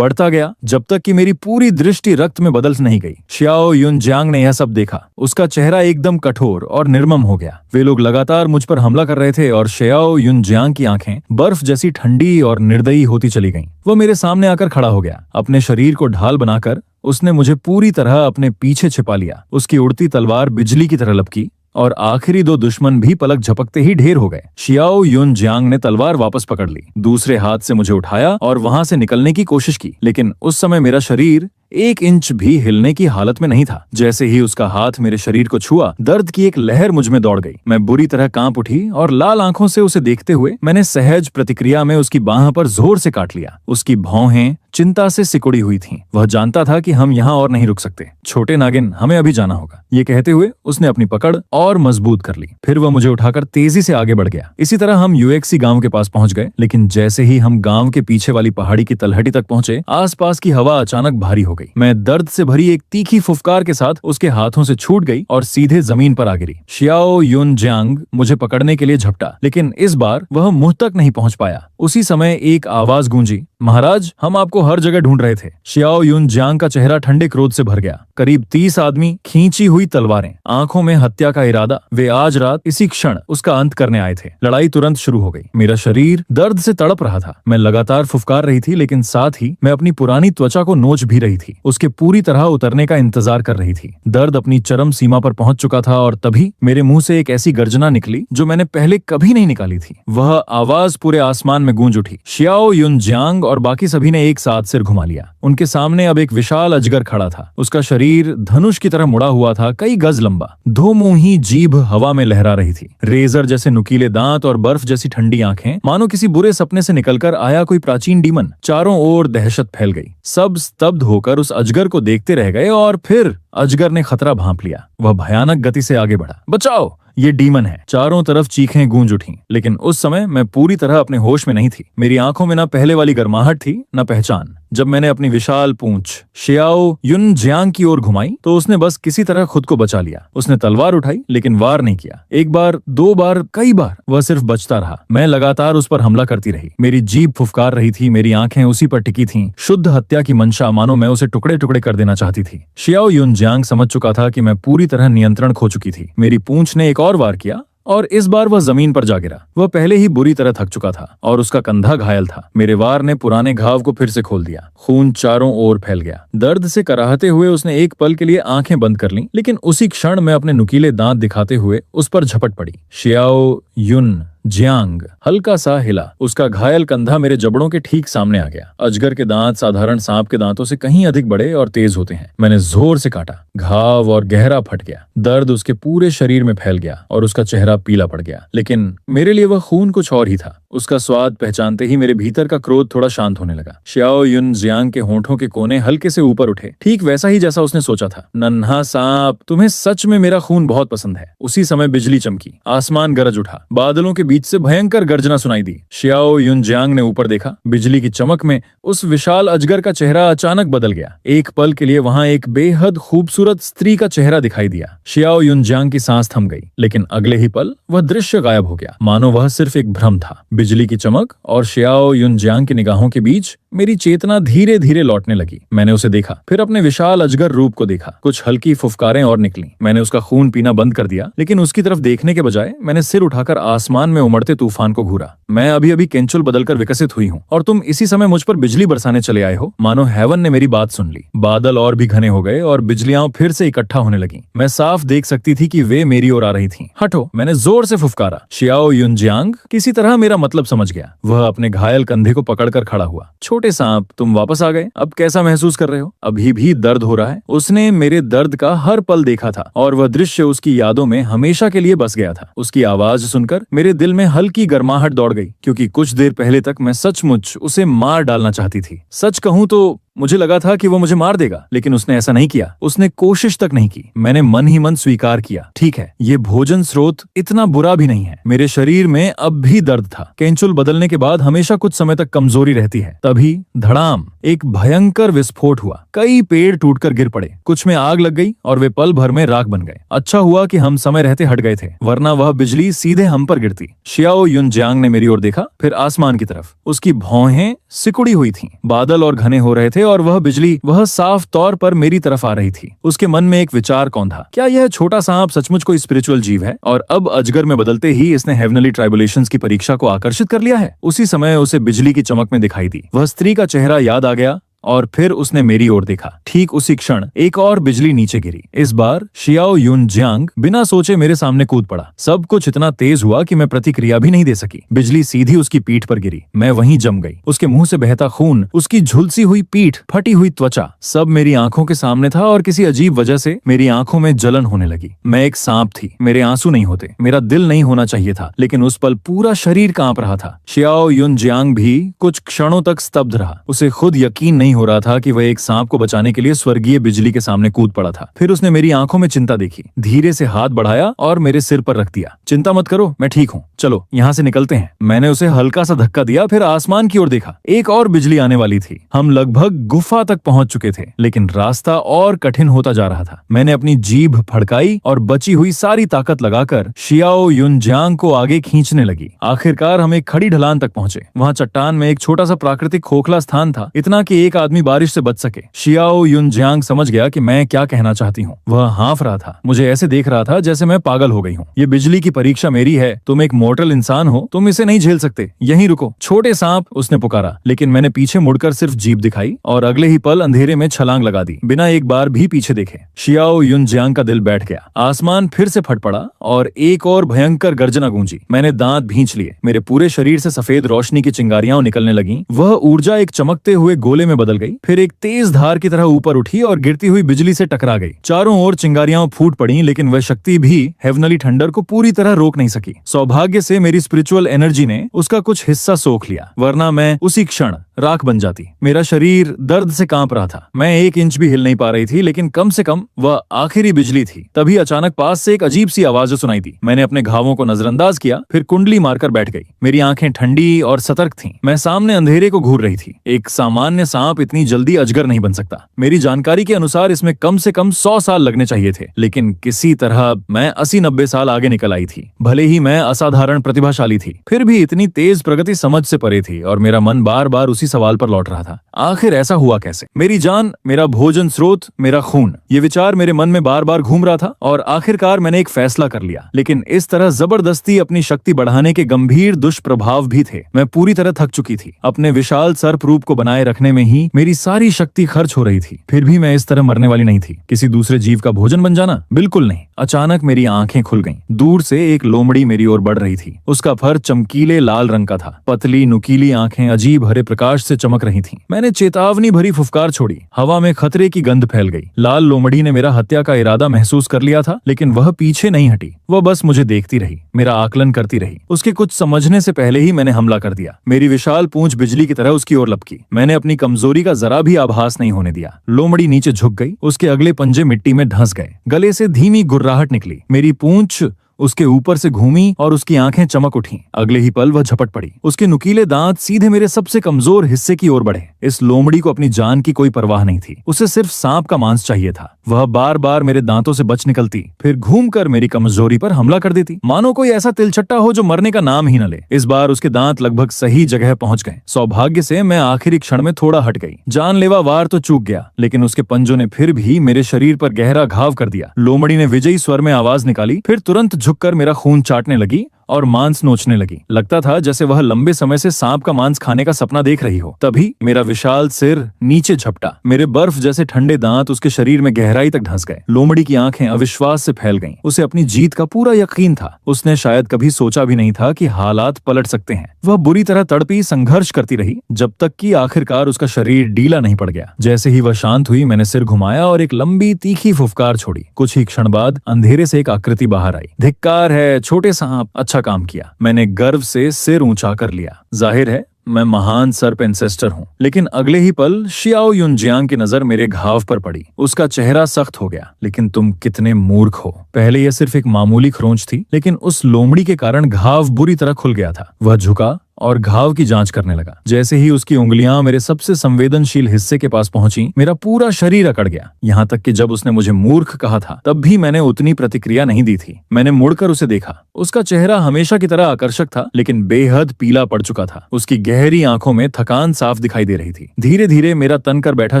गया जब तक कि मेरी पूरी दृष्टि रक्त में बदल नहीं गई। शियाओ युनजांग ने यह सब देखा। उसका चेहरा एकदम कठोर और निर्मम हो गया। वे लोग लगातार मुझ पर हमला कर रहे थे और शियाओ युनजांग की आंखें बर्फ जैसी ठंडी और निर्दयी होती चली गईं। वह मेरे सामने आकर खड़ा हो गया। अपने शरीर को ढाल बनाकर उसने मुझे पूरी तरह अपने पीछे छिपा लिया। उसकी उड़ती तलवार बिजली की तरह लपकी और आखिरी दो दुश्मन भी पलक झपकते ही ढेर हो गए। शियाओ युनजांग ने तलवार वापस पकड़ ली, दूसरे हाथ से मुझे उठाया और वहां से निकलने की कोशिश की, लेकिन उस समय मेरा शरीर 1 इंच भी हिलने की हालत में नहीं था। जैसे ही उसका हाथ मेरे शरीर को छुआ, दर्द की एक लहर मुझ में दौड़ गई। मैं बुरी तरह कांप उठी और लाल आंखों से उसे देखते हुए मैंने सहज प्रतिक्रिया में उसकी बाह पर जोर से काट लिया। उसकी भौहें चिंता से सिकुड़ी हुई थीं। वह जानता था कि हम यहाँ और नहीं रुक सकते। छोटे नागिन, हमें अभी जाना होगा। ये कहते हुए उसने अपनी पकड़ और मजबूत कर ली। फिर वह मुझे उठाकर तेजी से आगे बढ़ गया। इसी तरह हम यूएक्सी गांव के पास पहुंच गए, लेकिन जैसे ही हम गांव के पीछे वाली पहाड़ी की तलहटी तक पहुंचे, आसपास की हवा अचानक भारी हो गई। मैं दर्द से भरी एक तीखी फुफकार के साथ उसके हाथों से छूट गई और सीधे जमीन पर आ गिरी। शियाओ युनजांग मुझे पकड़ने के लिए झपटा, लेकिन इस बार वह मुंह तक नहीं पहुंच पाया। उसी समय एक आवाज गूंजी, महाराज, हम आपको हर जगह ढूंढ रहे थे। शियाओ युनजांग का चेहरा ठंडे क्रोध से भर गया। करीब 30 आदमी, खींची हुई तलवारें, आंखों में हत्या का इरादा। वे आज रात इसी क्षण उसका अंत करने आए थे। लड़ाई तुरंत शुरू हो गई। मेरा शरीर दर्द से तड़प रहा था। मैं लगातार फुफकार रही थी, लेकिन साथ ही मैं अपनी पुरानी त्वचा को नोच भी रही थी, उसके पूरी तरह उतरने का इंतजार कर रही थी। दर्द अपनी चरम सीमा पर पहुंच चुका था और तभी मेरे मुंह से एक ऐसी गर्जना निकली जो मैंने पहले कभी नहीं निकाली थी। वह आवाज पूरे आसमान में गूंज उठी। शियाओ युनजांग और बाकी सभी ने एक साथ सिर घुमा लिया। उनके सामने अब एक विशाल अजगर खड़ा था। उसका शरीर धनुष की तरह मुड़ा हुआ था, कई गज लंबा। दो मुंही जीभ हवा में लहरा रही थी। रेजर जैसे नुकीले दांत और बर्फ जैसी ठंडी आंखें, मानो किसी बुरे सपने से निकलकर आया कोई प्राचीन डीमन। चारों ओर दहशत फैल गई। सब स्तब्ध होकर उस अजगर को देखते रह गए और फिर अजगर ने खतरा भांप लिया। वह भयानक गति से आगे बढ़ा। बचाओ, ये डीमन है। चारों तरफ चीखें गूंज उठीं, लेकिन उस समय मैं पूरी तरह अपने होश में नहीं थी। मेरी आंखों में न पहले वाली गर्माहट थी, न पहचान। जब मैंने अपनी विशाल पूंछ शियाओ युनजांग की ओर घुमाई तो उसने बस किसी तरह खुद को बचा लिया। उसने तलवार उठाई, लेकिन वार नहीं किया। एक बार, 2 बार, कई बार वह सिर्फ बचता रहा। मैं लगातार उस पर हमला करती रही। मेरी जीभ फुफकार रही थी, मेरी आंखें उसी पर टिकी थीं। शुद्ध हत्या की मंशा, मानो मैं उसे टुकड़े टुकड़े कर देना चाहती थी। शियाओ युनजांग समझ चुका था कि मैं पूरी तरह नियंत्रण खो चुकी थी। मेरी पूंछ ने एक और वार किया और इस बार वह जमीन पर जा गिरा। वह पहले ही बुरी तरह थक चुका था और उसका कंधा घायल था। मेरे वार ने पुराने घाव को फिर से खोल दिया। खून चारों ओर फैल गया। दर्द से कराहते हुए उसने एक पल के लिए आंखें बंद कर लीं, लेकिन उसी क्षण मैं अपने नुकीले दांत दिखाते हुए उस पर झपट पड़ी। शियाओ युनजांग हल्का सा हिला। उसका घायल कंधा मेरे जबड़ों के ठीक सामने आ गया। अजगर के दांत साधारण सांप के दांतों से कहीं अधिक बड़े और तेज होते हैं। मैंने जोर से काटा। घाव और गहरा फट गया। दर्द उसके पूरे शरीर में फैल गया और उसका चेहरा पीला पड़ गया, लेकिन मेरे लिए वह खून कुछ और ही था। उसका स्वाद पहचानते ही मेरे भीतर का क्रोध थोड़ा शांत होने लगा। शियाओ युनजांग के होंठों के कोने हल्के से ऊपर उठे, ठीक वैसा ही जैसा उसने सोचा था। नन्हा सांप, तुम्हें सच में मेरा खून बहुत पसंद है। उसी समय बिजली चमकी, आसमान गरज उठा, बादलों के बीच से भयंकर गर्जना सुनाई दी। शियाओ युनजांग ने ऊपर देखा। बिजली की चमक में उस विशाल अजगर का चेहरा अचानक बदल गया। एक पल के लिए वहां एक बेहद खूबसूरत स्त्री का चेहरा दिखाई दिया। शियाओ युनजांग की सांस थम गई, लेकिन अगले ही पल वह दृश्य गायब हो गया, मानो वह सिर्फ एक भ्रम था। बिजली की चमक और शियाओ युनजांग की निगाहों के बीच मेरी चेतना धीरे धीरे लौटने लगी। मैंने उसे देखा, फिर अपने विशाल अजगर रूप को देखा। कुछ हल्की फुफकारें और निकली। मैंने उसका खून पीना बंद कर दिया, लेकिन उसकी तरफ देखने के बजाय मैंने सिर उठाकर आसमान में उमड़ते तूफान को घूरा। मैं अभी अभी केंचुल बदलकर विकसित हुई हूँ और तुम इसी समय मुझ पर बिजली बरसाने चले आए हो। मानो हेवन ने मेरी बात सुन ली। बादल और भी घने हो गए और बिजलियां फिर से इकट्ठा होने लगी। मैं साफ देख सकती थी कि वे मेरी ओर आ रही थीं। हटो, मैंने जोर से फुफकारा। शियाओ युनजांग किसी तरह मेरा मतलब समझ गया। वह अपने घायल कंधे को पकड़कर खड़ा हुआ। छोटे सांप, तुम वापस आ गए। अब कैसा महसूस कर रहे हो? अभी भी दर्द हो रहा है? उसने मेरे दर्द का हर पल देखा था और वह दृश्य उसकी यादों में हमेशा के लिए बस गया था। उसकी आवाज सुनकर मेरे दिल में हल्की गर्माहट दौड़ गई, क्योंकि कुछ देर पहले तक मैं सचमुच उसे मार डालना चाहती थी। सच कहूं तो मुझे लगा था कि वो मुझे मार देगा, लेकिन उसने ऐसा नहीं किया। उसने कोशिश तक नहीं की। मैंने मन ही मन स्वीकार किया, ठीक है, ये भोजन स्रोत इतना बुरा भी नहीं है। मेरे शरीर में अब भी दर्द था। कैंचुल बदलने के बाद हमेशा कुछ समय तक कमजोरी रहती है। तभी धड़ाम, एक भयंकर विस्फोट हुआ। कई पेड़ टूटकर गिर पड़े, कुछ में आग लग गई और वे पल भर में राख बन गए। अच्छा हुआ कि हम समय रहते हट गए थे, वरना वह बिजली सीधे हम पर गिरती। शियाओ युनजांग ने मेरी ओर देखा, फिर आसमान की तरफ। उसकी भौहें सिकुड़ी हुई थीं। बादल और घने हो रहे थे और वह साफ तौर पर मेरी तरफ आ रही थी। उसके मन में एक विचार कौन था, क्या यह छोटा सांप सचमुच कोई स्पिरिचुअल जीव है और अब अजगर में बदलते ही इसने हेवनली ट्राइबुलेशंस की परीक्षा को आकर्षित कर लिया है? उसी समय उसे बिजली की चमक में दिखाई दी। वह स्त्री का चेहरा याद आ गया और फिर उसने मेरी ओर देखा। ठीक उसी क्षण एक और बिजली नीचे गिरी। इस बार शियाओ युनजांग बिना सोचे मेरे सामने कूद पड़ा। सब कुछ इतना तेज हुआ कि मैं प्रतिक्रिया भी नहीं दे सकी। बिजली सीधी उसकी पीठ पर गिरी। मैं वहीं जम गई। उसके मुंह से बहता खून, उसकी झुलसी हुई पीठ, फटी हुई त्वचा, सब मेरी आंखों के सामने था और किसी अजीब वजह से मेरी आंखों में जलन होने लगी। मैं एक सांप थी, मेरे आंसू नहीं होते, मेरा दिल नहीं होना चाहिए था, लेकिन उस पल पूरा शरीर कांप रहा था। शियाओ युनजांग भी कुछ क्षणों तक स्तब्ध रहा। उसे खुद यकीन नहीं हो रहा था कि वह एक सांप को बचाने के लिए स्वर्गीय बिजली के सामने कूद पड़ा था। फिर उसने मेरी आंखों में चिंता देखी, धीरे से हाथ बढ़ाया और मेरे सिर पर रख दिया। चिंता मत करो, मैं ठीक हूँ, चलो यहाँ से निकलते हैं। मैंने उसे हल्का सा धक्का दिया, फिर आसमान की ओर देखा। एक और बिजली आने वाली थी। हम लगभग गुफा तक पहुंच चुके थे, लेकिन रास्ता और कठिन होता जा रहा था। मैंने अपनी जीभ फड़काई और बची हुई सारी ताकत लगाकर शियाओ युनजांग को आगे खींचने लगी। आखिरकार हम एक खड़ी ढलान तक पहुंचे। वहाँ चट्टान में एक छोटा सा प्राकृतिक खोखला स्थान था, इतना कि एक आदमी बारिश से बच सके। शियाओ युनजांग समझ गया कि मैं क्या कहना चाहती हूँ। वह हाँफ रहा था, मुझे ऐसे देख रहा था जैसे मैं पागल हो गई हूँ। ये बिजली की परीक्षा मेरी है, तुम एक मोर्टल इंसान हो, तुम इसे नहीं झेल सकते, यहीं रुको। छोटे सांप, उसने पुकारा, लेकिन मैंने पीछे मुड़कर सिर्फ जीभ दिखाई और अगले ही पल अंधेरे में छलांग लगा दी, बिना एक बार भी पीछे देखे। शियाओ युनजांग का दिल बैठ गया। आसमान फिर से फट पड़ा और एक और भयंकर गर्जना गूंजी। मैंने दांत भींच लिए। मेरे पूरे शरीर से सफेद रोशनी की चिंगारियां निकलने लगीं। वह ऊर्जा एक चमकते हुए गोले में बदल गई, फिर एक तेज धार की तरह ऊपर उठी और गिरती हुई बिजली से टकरा गई। चारों ओर चिंगारियां फूट पड़ी, लेकिन वह शक्ति भी हेवनली थंडर को पूरी तरह रोक नहीं सकी। सौभाग्य से मेरी स्पिरिचुअल एनर्जी ने उसका कुछ हिस्सा सोख लिया, वरना मैं उसी क्षण राख बन जाती। मेरा शरीर दर्द से कांप रहा था। मैं 1 इंच भी हिल नहीं पा रही थी, लेकिन कम से कम वह आखिरी बिजली थी। तभी अचानक पास से एक अजीब सी आवाज सुनाई दी। मैंने अपने घावों को नजरअंदाज किया, फिर कुंडली मारकर बैठ गई। मेरी आंखें ठंडी और सतर्क थीं। मैं सामने अंधेरे को घूर रही थी। एक सामान्य सांप इतनी जल्दी अजगर नहीं बन सकता। मेरी जानकारी के अनुसार इसमें कम से कम 100 साल लगने चाहिए थे, लेकिन किसी तरह मैं 80-90 साल आगे निकल आई थी। भले ही मैं असाधारण प्रतिभाशाली थी, फिर भी इतनी तेज प्रगति समझ से परे थी और मेरा मन बार बार उसी सवाल पर लौट रहा था, आखिर ऐसा हुआ कैसे? मेरी जान, मेरा भोजन स्रोत, मेरा खून, ये विचार मेरे मन में बार बार घूम रहा था और आखिरकार मैंने एक फैसला कर लिया। लेकिन इस तरह जबरदस्ती अपनी शक्ति बढ़ाने के गंभीर दुष्प्रभाव भी थे। मैं पूरी तरह थक चुकी थी। अपने विशाल सर्प रूप को बनाए रखने में ही मेरी सारी शक्ति खर्च हो रही थी। फिर भी मैं इस तरह मरने वाली नहीं थी। किसी दूसरे जीव का भोजन बन जाना? बिल्कुल नहीं। अचानक मेरी आंखें खुल गईं। दूर से एक लोमड़ी मेरी ओर बढ़ रही थी। उसका फर चमकीले लाल रंग का था। पतली नुकीली आंखें अजीब हरे प्रकाश से चमक रही थीं। मैंने चेतावनी भरी फुफकार छोड़ी। हवा में खतरे की गंध फैल गई। लाल लोमड़ी ने मेरा हत्या का इरादा महसूस कर लिया था, लेकिन वह पीछे नहीं हटी। वह बस मुझे देखती रही, मेरा आकलन करती रही। उसके कुछ समझने से पहले ही मैंने हमला कर दिया। मेरी विशाल पूंछ बिजली की तरह उसकी ओर लपकी। मैंने अपनी कमजोरी का जरा भी आभास नहीं होने दिया। लोमड़ी नीचे झुक गई। उसके अगले पंजे मिट्टी में धंस गए। गले से धीमी गुर्राहट निकली। मेरी पूंछ उसके ऊपर से घूमी और उसकी आंखें चमक उठीं। अगले ही पल वह झपट पड़ी। उसके नुकीले दांत सीधे मेरे सबसे कमजोर हिस्से की ओर बढ़े। इस लोमड़ी को अपनी जान की कोई परवाह नहीं थी। उसे सिर्फ सांप का मांस चाहिए था। वह बार बार मेरे दांतों से बच निकलती, फिर घूमकर मेरी कमजोरी पर हमला कर देती, मानो कोई ऐसा तिलचट्टा हो जो मरने का नाम ही न ले। इस बार उसके दांत लगभग सही जगह पहुंच गए। सौभाग्य से मैं आखिरी क्षण में थोड़ा हट गई। जानलेवा वार तो चूक गया, लेकिन उसके पंजों ने फिर भी मेरे शरीर पर गहरा घाव कर दिया। लोमड़ी ने विजयी स्वर में आवाज निकाली, फिर तुरंत झुककर मेरा खून चाटने लगी और मांस नोचने लगी। लगता था जैसे वह लंबे समय से सांप का मांस खाने का सपना देख रही हो। तभी मेरा विशाल सिर नीचे झपटा। मेरे बर्फ जैसे ठंडे दांत उसके शरीर में गहराई तक धंस गए। लोमड़ी की आंखें अविश्वास से फैल गईं। उसे अपनी जीत का पूरा यकीन था। उसने शायद कभी सोचा भी नहीं था कि हालात पलट सकते हैं। वह बुरी तरह तड़पी, संघर्ष करती रही, जब तक कि आखिरकार उसका शरीर ढीला नहीं पड़ गया। जैसे ही वह शांत हुई, मैंने सिर घुमाया और एक लंबी तीखी फुफकार छोड़ी। कुछ ही क्षण बाद अंधेरे से एक आकृति बाहर आई। धिक्कार है छोटे सांप, अच्छा काम किया। मैंने गर्व से सिर ऊंचा कर लिया। जाहिर है मैं महान सर्प एंसेस्टर हूँ। लेकिन अगले ही पल शियाओ युनजियांग की नजर मेरे घाव पर पड़ी। उसका चेहरा सख्त हो गया। लेकिन तुम कितने मूर्ख हो। पहले यह सिर्फ एक मामूली खरोंच थी, लेकिन उस लोमड़ी के कारण घाव बुरी तरह खुल गया था। वह झुका और घाव की जांच करने लगा। जैसे ही उसकी उंगलियां मेरे सबसे संवेदनशील हिस्से के पास पहुंची, मेरा पूरा शरीर अकड़ गया। यहाँ तक कि जब उसने मुझे मूर्ख कहा था, तब भी मैंने उतनी प्रतिक्रिया नहीं दी थी। मैंने मुड़कर उसे देखा। उसका चेहरा हमेशा की तरह आकर्षक था, लेकिन बेहद पीला पड़ चुका था। उसकी गहरी आंखों में थकान साफ दिखाई दे रही थी। धीरे धीरे मेरा तन कर बैठा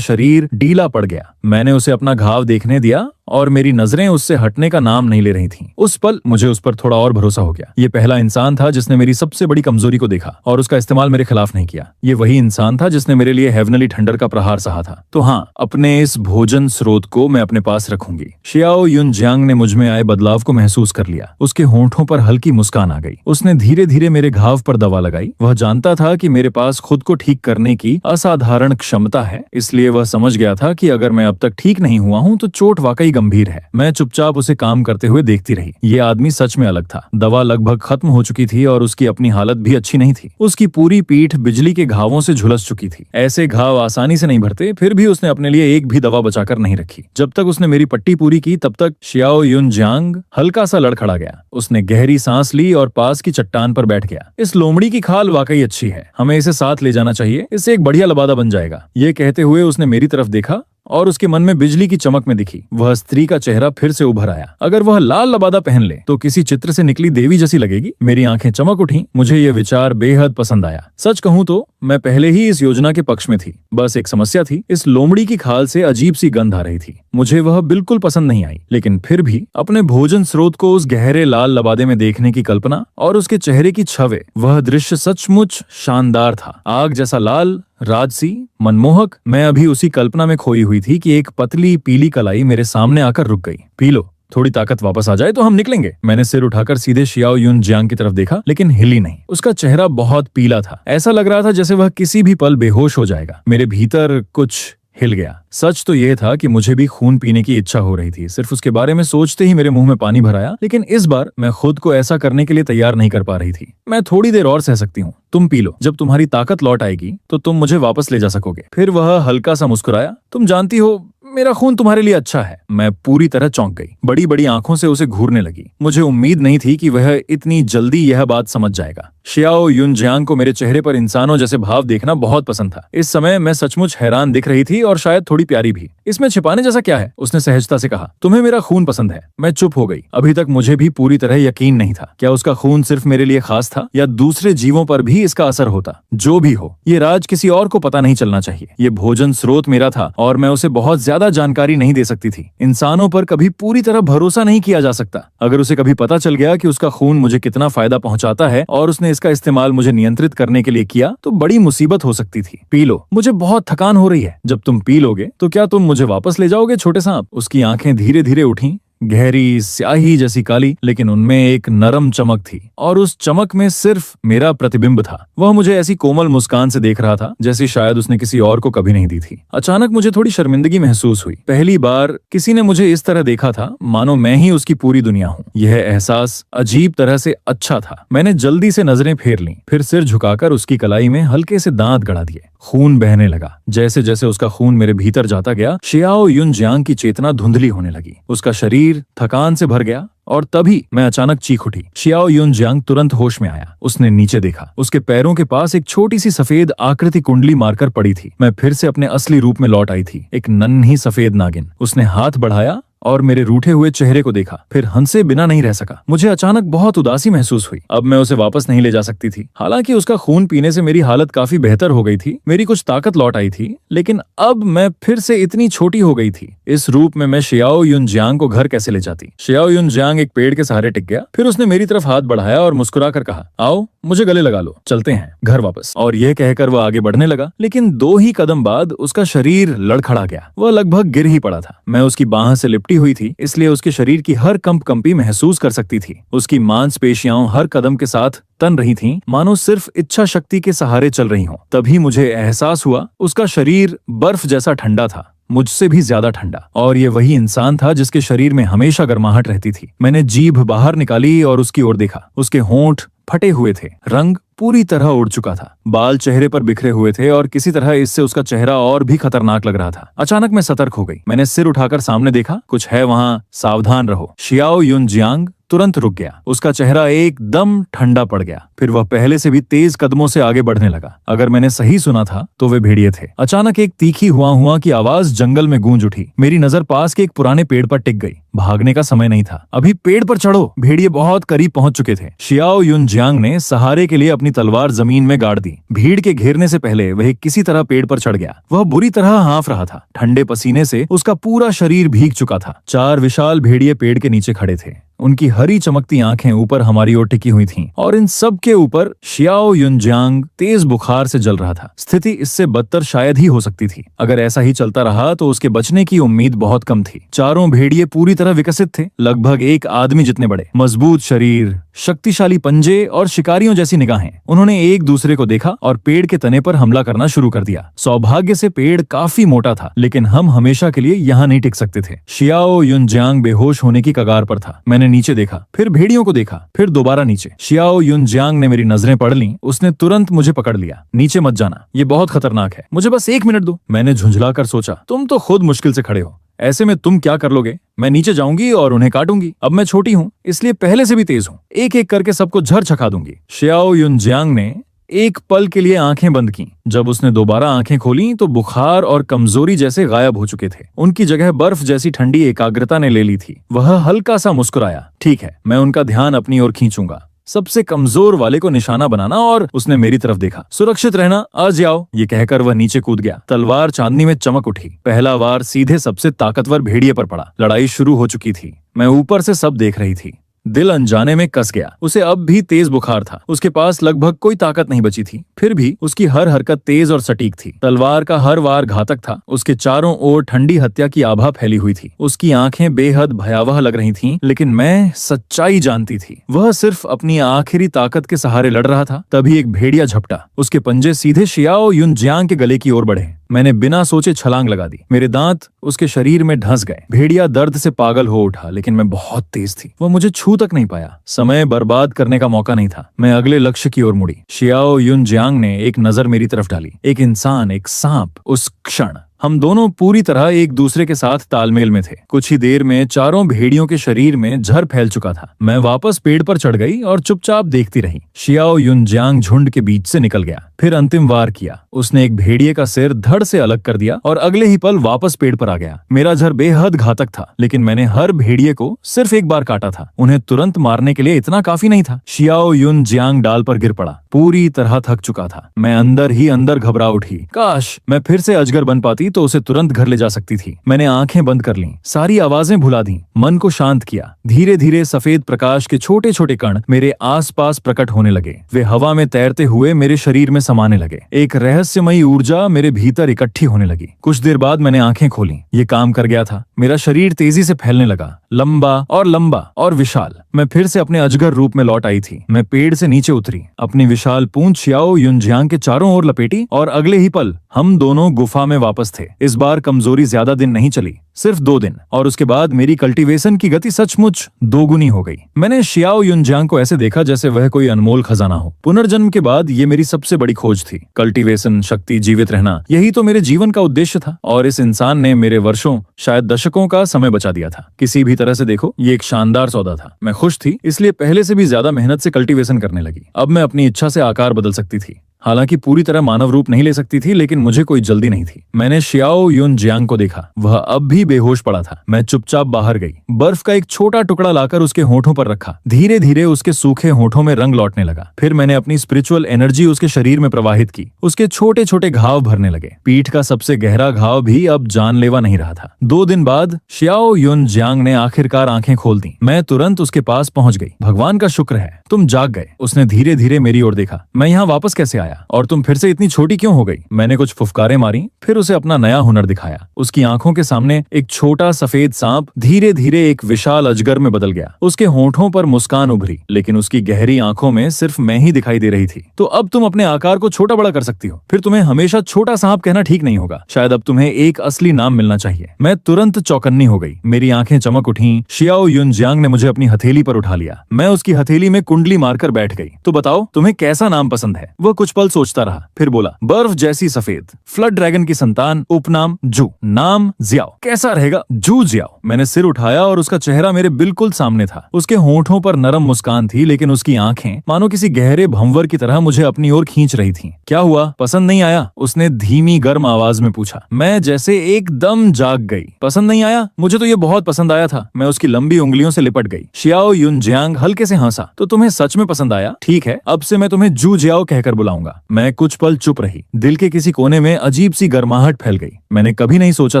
शरीर ढीला पड़ गया। मैंने उसे अपना घाव देखने दिया और मेरी नजरें उससे हटने का नाम नहीं ले रही थीं। उस पल मुझे उस पर थोड़ा और भरोसा हो गया। ये पहला इंसान था जिसने मेरी सबसे बड़ी कमजोरी को देखा और उसका इस्तेमाल मेरे खिलाफ नहीं किया। ये वही इंसान था जिसने मेरे लिए हेवनली थंडर का प्रहार सहा था। तो हाँ, अपने इस भोजन स्रोत को मैं अपने पास रखूंगी। शियाओ युनजियांग ने मुझ में आए बदलाव को महसूस कर लिया। उसके होंठों पर हल्की मुस्कान आ गई। उसने धीरे धीरे मेरे घाव पर दवा लगाई। वह जानता था कि मेरे पास खुद को ठीक करने की असाधारण क्षमता है, इसलिए वह समझ गया था कि अगर मैं अब तक ठीक नहीं हुआ हूँ तो चोट वाकई गंभीर है। मैं चुपचाप उसे काम करते हुए देखती रही। ये आदमी सच में अलग था। दवा लगभग खत्म हो चुकी थी और उसकी अपनी हालत भी अच्छी नहीं थी। उसकी पूरी पीठ बिजली के घावों से झुलस चुकी थी। ऐसे घाव आसानी से नहीं भरते, फिर भी उसने अपने लिए एक भी दवा बचाकर नहीं रखी। जब तक उसने मेरी पट्टी पूरी की, तब तक शियाओ युनजियांग हल्का सा लड़खड़ा गया। उसने गहरी सांस ली और पास की चट्टान पर बैठ गया। इस लोमड़ी की खाल वाकई अच्छी है, हमें इसे साथ ले जाना चाहिए, इससे एक बढ़िया लबादा बन जाएगा। ये कहते हुए उसने मेरी तरफ देखा और उसके मन में बिजली की चमक में दिखी। वह स्त्री का चेहरा फिर से उभर आया। अगर वह लाल लबादा पहन ले तो किसी चित्र से निकली देवी जैसी लगेगी। मेरी आंखें चमक उठी। मुझे यह विचार बेहद पसंद आया। सच कहूं तो मैं पहले ही इस योजना के पक्ष में थी। बस एक समस्या थी, इस लोमड़ी की खाल से अजीब सी गंध आ रही थी। मुझे वह बिल्कुल पसंद नहीं आई। लेकिन फिर भी अपने भोजन स्रोत को उस गहरे लाल लबादे में देखने की कल्पना और उसके चेहरे की छवि, वह दृश्य सचमुच शानदार था। आग जैसा लाल, राजसी, मनमोहक। मैं अभी उसी कल्पना में खोई हुई थी कि एक पतली पीली कलाई मेरे सामने आकर रुक गई। पी लो, थोड़ी ताकत वापस आ जाए तो हम निकलेंगे। मैंने सिर उठाकर सीधे शियाओ युनजियांग की तरफ देखा, लेकिन हिली नहीं। उसका चेहरा बहुत पीला था। ऐसा लग रहा था जैसे वह किसी भी पल बेहोश हो जाएगा। मेरे भीतर कुछ हिल गया। सच तो यह था कि मुझे भी खून पीने की इच्छा हो रही थी। सिर्फ उसके बारे में सोचते ही मेरे मुंह में पानी भर आया। लेकिन इस बार मैं खुद को ऐसा करने के लिए तैयार नहीं कर पा रही थी। मैं थोड़ी देर और सह सकती हूँ, तुम पी लो। जब तुम्हारी ताकत लौट आएगी तो तुम मुझे वापस ले जा सकोगे। फिर वह हल्का सा मुस्कुराया। तुम जानती हो, मेरा खून तुम्हारे लिए अच्छा है। मैं पूरी तरह चौंक गई। बड़ी बड़ी आंखों से उसे घूरने लगी। मुझे उम्मीद नहीं थी कि वह इतनी जल्दी यह बात समझ जाएगा। शियाओ युनजियांग को मेरे चेहरे पर इंसानों जैसे भाव देखना बहुत पसंद था। इस समय मैं सचमुच हैरान दिख रही थी और शायद थोड़ी प्यारी भी। इसमें छिपाने जैसा क्या है? उसने सहजता से कहा। तुम्हें मेरा खून पसंद है। मैं चुप हो गई। अभी तक मुझे भी पूरी तरह यकीन नहीं था। क्या उसका खून सिर्फ मेरे लिए खास था या दूसरे जीवों पर भी इसका असर होता? जो भी हो, ये राज किसी और को पता नहीं चलना चाहिए। ये भोजन स्रोत मेरा था और मैं उसे बहुत ज्यादा जानकारी नहीं दे सकती थी। इंसानों पर कभी पूरी तरह भरोसा नहीं किया जा सकता। अगर उसे कभी पता चल गया कि उसका खून मुझे कितना फायदा पहुंचाता है और उसने इसका इस्तेमाल मुझे नियंत्रित करने के लिए किया, तो बड़ी मुसीबत हो सकती थी। पी लो, मुझे बहुत थकान हो रही है। जब तुम पी लोगे तो क्या तुम मुझे वापस ले जाओगे, छोटे सांप? उसकी आंखें धीरे धीरे उठी, गहरी स्याही जैसी काली, लेकिन उनमें एक नरम चमक थी और उस चमक में सिर्फ मेरा प्रतिबिंब था। वह मुझे ऐसी कोमल मुस्कान से देख रहा था जैसी शायद उसने किसी और को कभी नहीं दी थी। अचानक मुझे थोड़ी शर्मिंदगी महसूस हुई। पहली बार किसी ने मुझे इस तरह देखा था मानो मैं ही उसकी पूरी दुनिया हूँ। यह एहसास अजीब तरह से अच्छा था। मैंने जल्दी से नजरें फेर लीं, फिर सिर झुकाकर उसकी कलाई में हल्के से दांत गड़ा दिए। खून बहने लगा। जैसे जैसे उसका खून मेरे भीतर जाता गया, शियाओ युनजियांग की चेतना धुंधली होने लगी। उसका शरीर थकान से भर गया और तभी मैं अचानक चीख उठी। शियाओ युनजियांग तुरंत होश में आया। उसने नीचे देखा। उसके पैरों के पास एक छोटी सी सफेद आकृति कुंडली मारकर पड़ी थी। मैं फिर से अपने असली रूप में लौट आई थी, एक नन्ही सफेद नागिन। उसने हाथ बढ़ाया और मेरे रूठे हुए चेहरे को देखा, फिर हंसे बिना नहीं रह सका। मुझे अचानक बहुत उदासी महसूस हुई। अब मैं उसे वापस नहीं ले जा सकती थी। हालांकि उसका खून पीने से मेरी हालत काफी बेहतर हो गई थी, मेरी कुछ ताकत लौट आई थी, लेकिन अब मैं फिर से इतनी छोटी हो गई थी। इस रूप में मैं शियाओ युनजियांग को घर कैसे ले जाती? शियाओ युनजियांग एक पेड़ के सहारे टिक गया। फिर उसने मेरी तरफ हाथ बढ़ाया और मुस्कुरा कर कहा, आओ मुझे गले लगा लो, चलते हैं घर वापस। और यह कहकर वह आगे बढ़ने लगा, लेकिन 2 ही कदम बाद उसका शरीर लड़खड़ा गया। वह लगभग गिर ही पड़ा था। मैं उसकी बाह से लिपटी हुई थी, इसलिए उसके शरीर की हर कंपी महसूस कर सकती थी। उसकी मांसपेशियां हर कदम के साथ तन रही थीं, मानो सिर्फ इच्छा शक्ति के सहारे चल रही हों। तभी मुझे एहसास हुआ उसका शरीर बर्फ जैसा ठंडा था, मुझसे भी ज्यादा ठंडा। और ये वही इंसान था जिसके शरीर में हमेशा गर्माहट रहती थी। मैंने जीभ बाहर निकाली और उसकी ओर देखा। उसके होंठ फटे हुए थे, रंग पूरी तरह उड़ चुका था, बाल चेहरे पर बिखरे हुए थे और किसी तरह इससे उसका चेहरा और भी खतरनाक लग रहा था। अचानक मैं सतर्क हो गई। मैंने सिर उठाकर सामने देखा, कुछ है वहां, सावधान रहो। शियाओ युनजियांग तुरंत रुक गया। उसका चेहरा एकदम ठंडा पड़ गया। फिर वह पहले से भी तेज कदमों से आगे बढ़ने लगा। अगर मैंने सही सुना था तो वे भेड़िए थे। अचानक एक तीखी हुआ की आवाज जंगल में गूंज उठी। मेरी नजर पास के एक पुराने पेड़ पर टिक गई। भागने का समय नहीं था, अभी पेड़ पर चढ़ो। भेड़िए बहुत करीब पहुंच चुके थे। शियाओ युनजियांग ने सहारे के लिए अपनी तलवार जमीन में गाड़ दी। भीड़ के घेरने से पहले वह किसी तरह पेड़ पर चढ़ गया। वह बुरी तरह हाँफ रहा था। ठंडे पसीने से उसका पूरा शरीर भीग चुका था। 4 विशाल भेड़िए पेड़ के नीचे खड़े थे। उनकी हरी चमकती आंखें ऊपर हमारी ओर टिकी हुई थीं और इन सब के ऊपर शियाओ युनजियांग तेज बुखार से जल रहा था। स्थिति इससे बदतर शायद ही हो सकती थी। अगर ऐसा ही चलता रहा तो उसके बचने की उम्मीद बहुत कम थी। चारों भेड़िए पूरी तरह विकसित थे, लगभग एक आदमी जितने बड़े, मजबूत शरीर, शक्तिशाली पंजे और शिकारियों जैसी निगाहें। उन्होंने एक दूसरे को देखा और पेड़ के तने पर हमला करना शुरू कर दिया। सौभाग्य से पेड़ काफी मोटा था, लेकिन हम हमेशा के लिए यहाँ नहीं टिक सकते थे। शियाओ युनजियांग बेहोश होने की कगार पर था। मैंने नीचे देखा, फिर भेड़ियों को देखा, फिर दोबारा नीचे। शियाओ युनजियांग ने मेरी नजरें पढ़ लीं। उसने तुरंत मुझे पकड़ लिया। नीचे मत जाना, ये बहुत खतरनाक है, मुझे बस 1 मिनट दो। मैंने झुंझलाकर सोचा, तुम तो खुद मुश्किल से खड़े हो, ऐसे में तुम क्या कर लोगे? मैं नीचे जाऊंगी और उन्हें काटूंगी। अब मैं छोटी हूँ, इसलिए पहले से भी तेज हूँ। एक एक करके सबको झर छका दूंगी। शियाओ युनजियांग ने एक पल के लिए आंखें बंद की। जब उसने दोबारा आंखें खोली तो बुखार और कमजोरी जैसे गायब हो चुके थे। उनकी जगह बर्फ जैसी ठंडी एकाग्रता ने ले ली थी। वह हल्का सा मुस्कुराया। ठीक है, मैं उनका ध्यान अपनी ओर खींचूंगा, सबसे कमजोर वाले को निशाना बनाना। और उसने मेरी तरफ देखा। सुरक्षित रहना, आ जाओ, ये कहकर वह नीचे कूद गया। तलवार चांदनी में चमक उठी। पहला वार सीधे सबसे ताकतवर भेड़िए पर पड़ा। लड़ाई शुरू हो चुकी थी। मैं ऊपर से सब देख रही थी। दिल अनजाने में कस गया। उसे अब भी तेज बुखार था। उसके पास लगभग कोई ताकत नहीं बची थी, फिर भी उसकी हर हरकत तेज और सटीक थी। तलवार का हर वार घातक था। उसके चारों ओर ठंडी हत्या की आभा फैली हुई थी। उसकी आंखें बेहद भयावह लग रही थीं, लेकिन मैं सच्चाई जानती थी। वह सिर्फ अपनी आखिरी ताकत के सहारे लड़ रहा था। तभी एक भेड़िया झपटा। उसके पंजे सीधे शियाओ युनजियांग के गले की ओर बढ़े। मैंने बिना सोचे छलांग लगा दी। मेरे दांत उसके शरीर में धंस गए। भेड़िया दर्द से पागल हो उठा, लेकिन मैं बहुत तेज थी। वह मुझे छू तक नहीं पाया। समय बर्बाद करने का मौका नहीं था। मैं अगले लक्ष्य की ओर मुड़ी। शियाओ युनजियांग ने एक नजर मेरी तरफ डाली। एक इंसान, एक सांप। उस क्षण हम दोनों पूरी तरह एक दूसरे के साथ तालमेल में थे। कुछ ही देर में चारों भेड़ियों के शरीर में जहर फैल चुका था। मैं वापस पेड़ पर चढ़ गई और चुपचाप देखती रही। शियाओ युनजियांग झुंड के बीच से निकल गया। फिर अंतिम वार किया। उसने एक भेड़िए का सिर धड़ से अलग कर दिया और अगले ही पल वापस पेड़ पर आ गया। मेरा जहर बेहद घातक था, लेकिन मैंने हर भेड़िए को सिर्फ एक बार काटा था। उन्हें तुरंत मारने के लिए इतना काफी नहीं था। शियाओ युनजियांग डाल पर गिर पड़ा। पूरी तरह थक चुका था। मैं अंदर ही अंदर घबरा उठी। काश मैं फिर से अजगर बन पाती तो उसे तुरंत घर ले जा सकती थी। मैंने आंखें बंद कर लीं, सारी आवाजें भुला दी, मन को शांत किया। धीरे धीरे सफेद प्रकाश के छोटे छोटे कण मेरे आसपास प्रकट होने लगे। वे हवा में तैरते हुए मेरे शरीर में समाने लगे। एक रहस्यमयी ऊर्जा मेरे भीतर इकट्ठी होने लगी। कुछ देर बाद मैंने आंखें खोली। ये काम कर गया था। मेरा शरीर तेजी से फैलने लगा, लंबा और विशाल। मैं फिर से अपने अजगर रूप में लौट आई थी। मैं पेड़ से नीचे उतरी, अपनी विशाल पूंछ शियाओ युनजियांग के चारों ओर लपेटी और अगले ही पल हम दोनों गुफा में वापस थे। इस बार कमजोरी ज्यादा दिन नहीं चली, सिर्फ 2 दिन, और उसके बाद मेरी कल्टीवेशन की गति सचमुच दोगुनी हो गई। मैंने शियाओ युनजियांग को ऐसे देखा जैसे वह कोई अनमोल खजाना हो। पुनर्जन्म के बाद ये मेरी सबसे बड़ी खोज थी। कल्टीवेशन, शक्ति, जीवित रहना, यही तो मेरे जीवन का उद्देश्य था। और इस इंसान ने मेरे वर्षों, शायद दशकों का समय बचा दिया था। किसी भी तरह से देखो, ये एक शानदार सौदा था। मैं खुश थी, इसलिए पहले से भी ज्यादा मेहनत से कल्टीवेशन करने लगी। अब मैं अपनी इच्छा से आकार बदल सकती थी। हालांकि पूरी तरह मानव रूप नहीं ले सकती थी, लेकिन मुझे कोई जल्दी नहीं थी। मैंने शियाओ युनजियांग को देखा। वह अब भी बेहोश पड़ा था। मैं चुपचाप बाहर गई। बर्फ का एक छोटा टुकड़ा लाकर उसके होठों पर रखा। धीरे धीरे उसके सूखे होठों में रंग लौटने लगा। फिर मैंने अपनी स्पिरिचुअल एनर्जी उसके शरीर में प्रवाहित की। उसके छोटे छोटे घाव भरने लगे। पीठ का सबसे गहरा घाव भी अब जानलेवा नहीं रहा था। 2 दिन बाद शियाओ युनजियांग ने आखिरकार आंखें खोल दी। मैं तुरंत उसके पास पहुंच गई। भगवान का शुक्र है, तुम जाग गए। उसने धीरे धीरे मेरी ओर देखा। मैं यहाँ वापस कैसे आया? आया और तुम फिर से इतनी छोटी क्यों हो गई? मैंने कुछ फुफकारें मारी, फिर उसे अपना नया हुनर दिखाया। उसकी आंखों के सामने एक छोटा सफेद सांप धीरे धीरे एक विशाल अजगर में बदल गया। उसके होंठों पर मुस्कान उभरी, लेकिन उसकी गहरी आंखों में सिर्फ मैं ही दिखाई दे रही थी। तो अब तुम अपने आकार को छोटा बड़ा कर सकती हो, फिर तुम्हें हमेशा छोटा सांप कहना ठीक नहीं होगा। शायद अब तुम्हें एक असली नाम मिलना चाहिए। मैं तुरंत चौकन्नी हो गई, मेरी आंखें चमक उठी। शियाओ युनजियांग ने मुझे अपनी हथेली पर उठा लिया। मैं उसकी हथेली में कुंडली मारकर बैठ गई। तो बताओ तुम्हें कैसा नाम पसंद है? वह कुछ पल सोचता रहा, फिर बोला, बर्फ जैसी सफेद, फ्लड ड्रैगन की संतान, उपनाम जू, नाम जियाओ। कैसा रहेगा? जू जियाओ। मैंने सिर उठाया और उसका चेहरा मेरे बिल्कुल सामने था। उसके होंठों पर नरम मुस्कान थी, लेकिन उसकी आंखें मानो किसी गहरे भंवर की तरह मुझे अपनी ओर खींच रही थीं। क्या हुआ, पसंद नहीं आया? उसने धीमी गर्म आवाज में पूछा। मैं जैसे एकदम जाग गई। पसंद नहीं आया? मुझे तो ये बहुत पसंद आया था। मैं उसकी लंबी उंगलियों से लिपट गई। शियाओ युनजियांग हल्के से हंसा। तो तुम्हें सच में पसंद आया? ठीक है, अब से मैं तुम्हें जू जियाओ कहकर बुलाऊंगा। मैं कुछ पल चुप रही। दिल के किसी कोने में अजीब सी गर्माहट फैल गई। मैंने कभी नहीं सोचा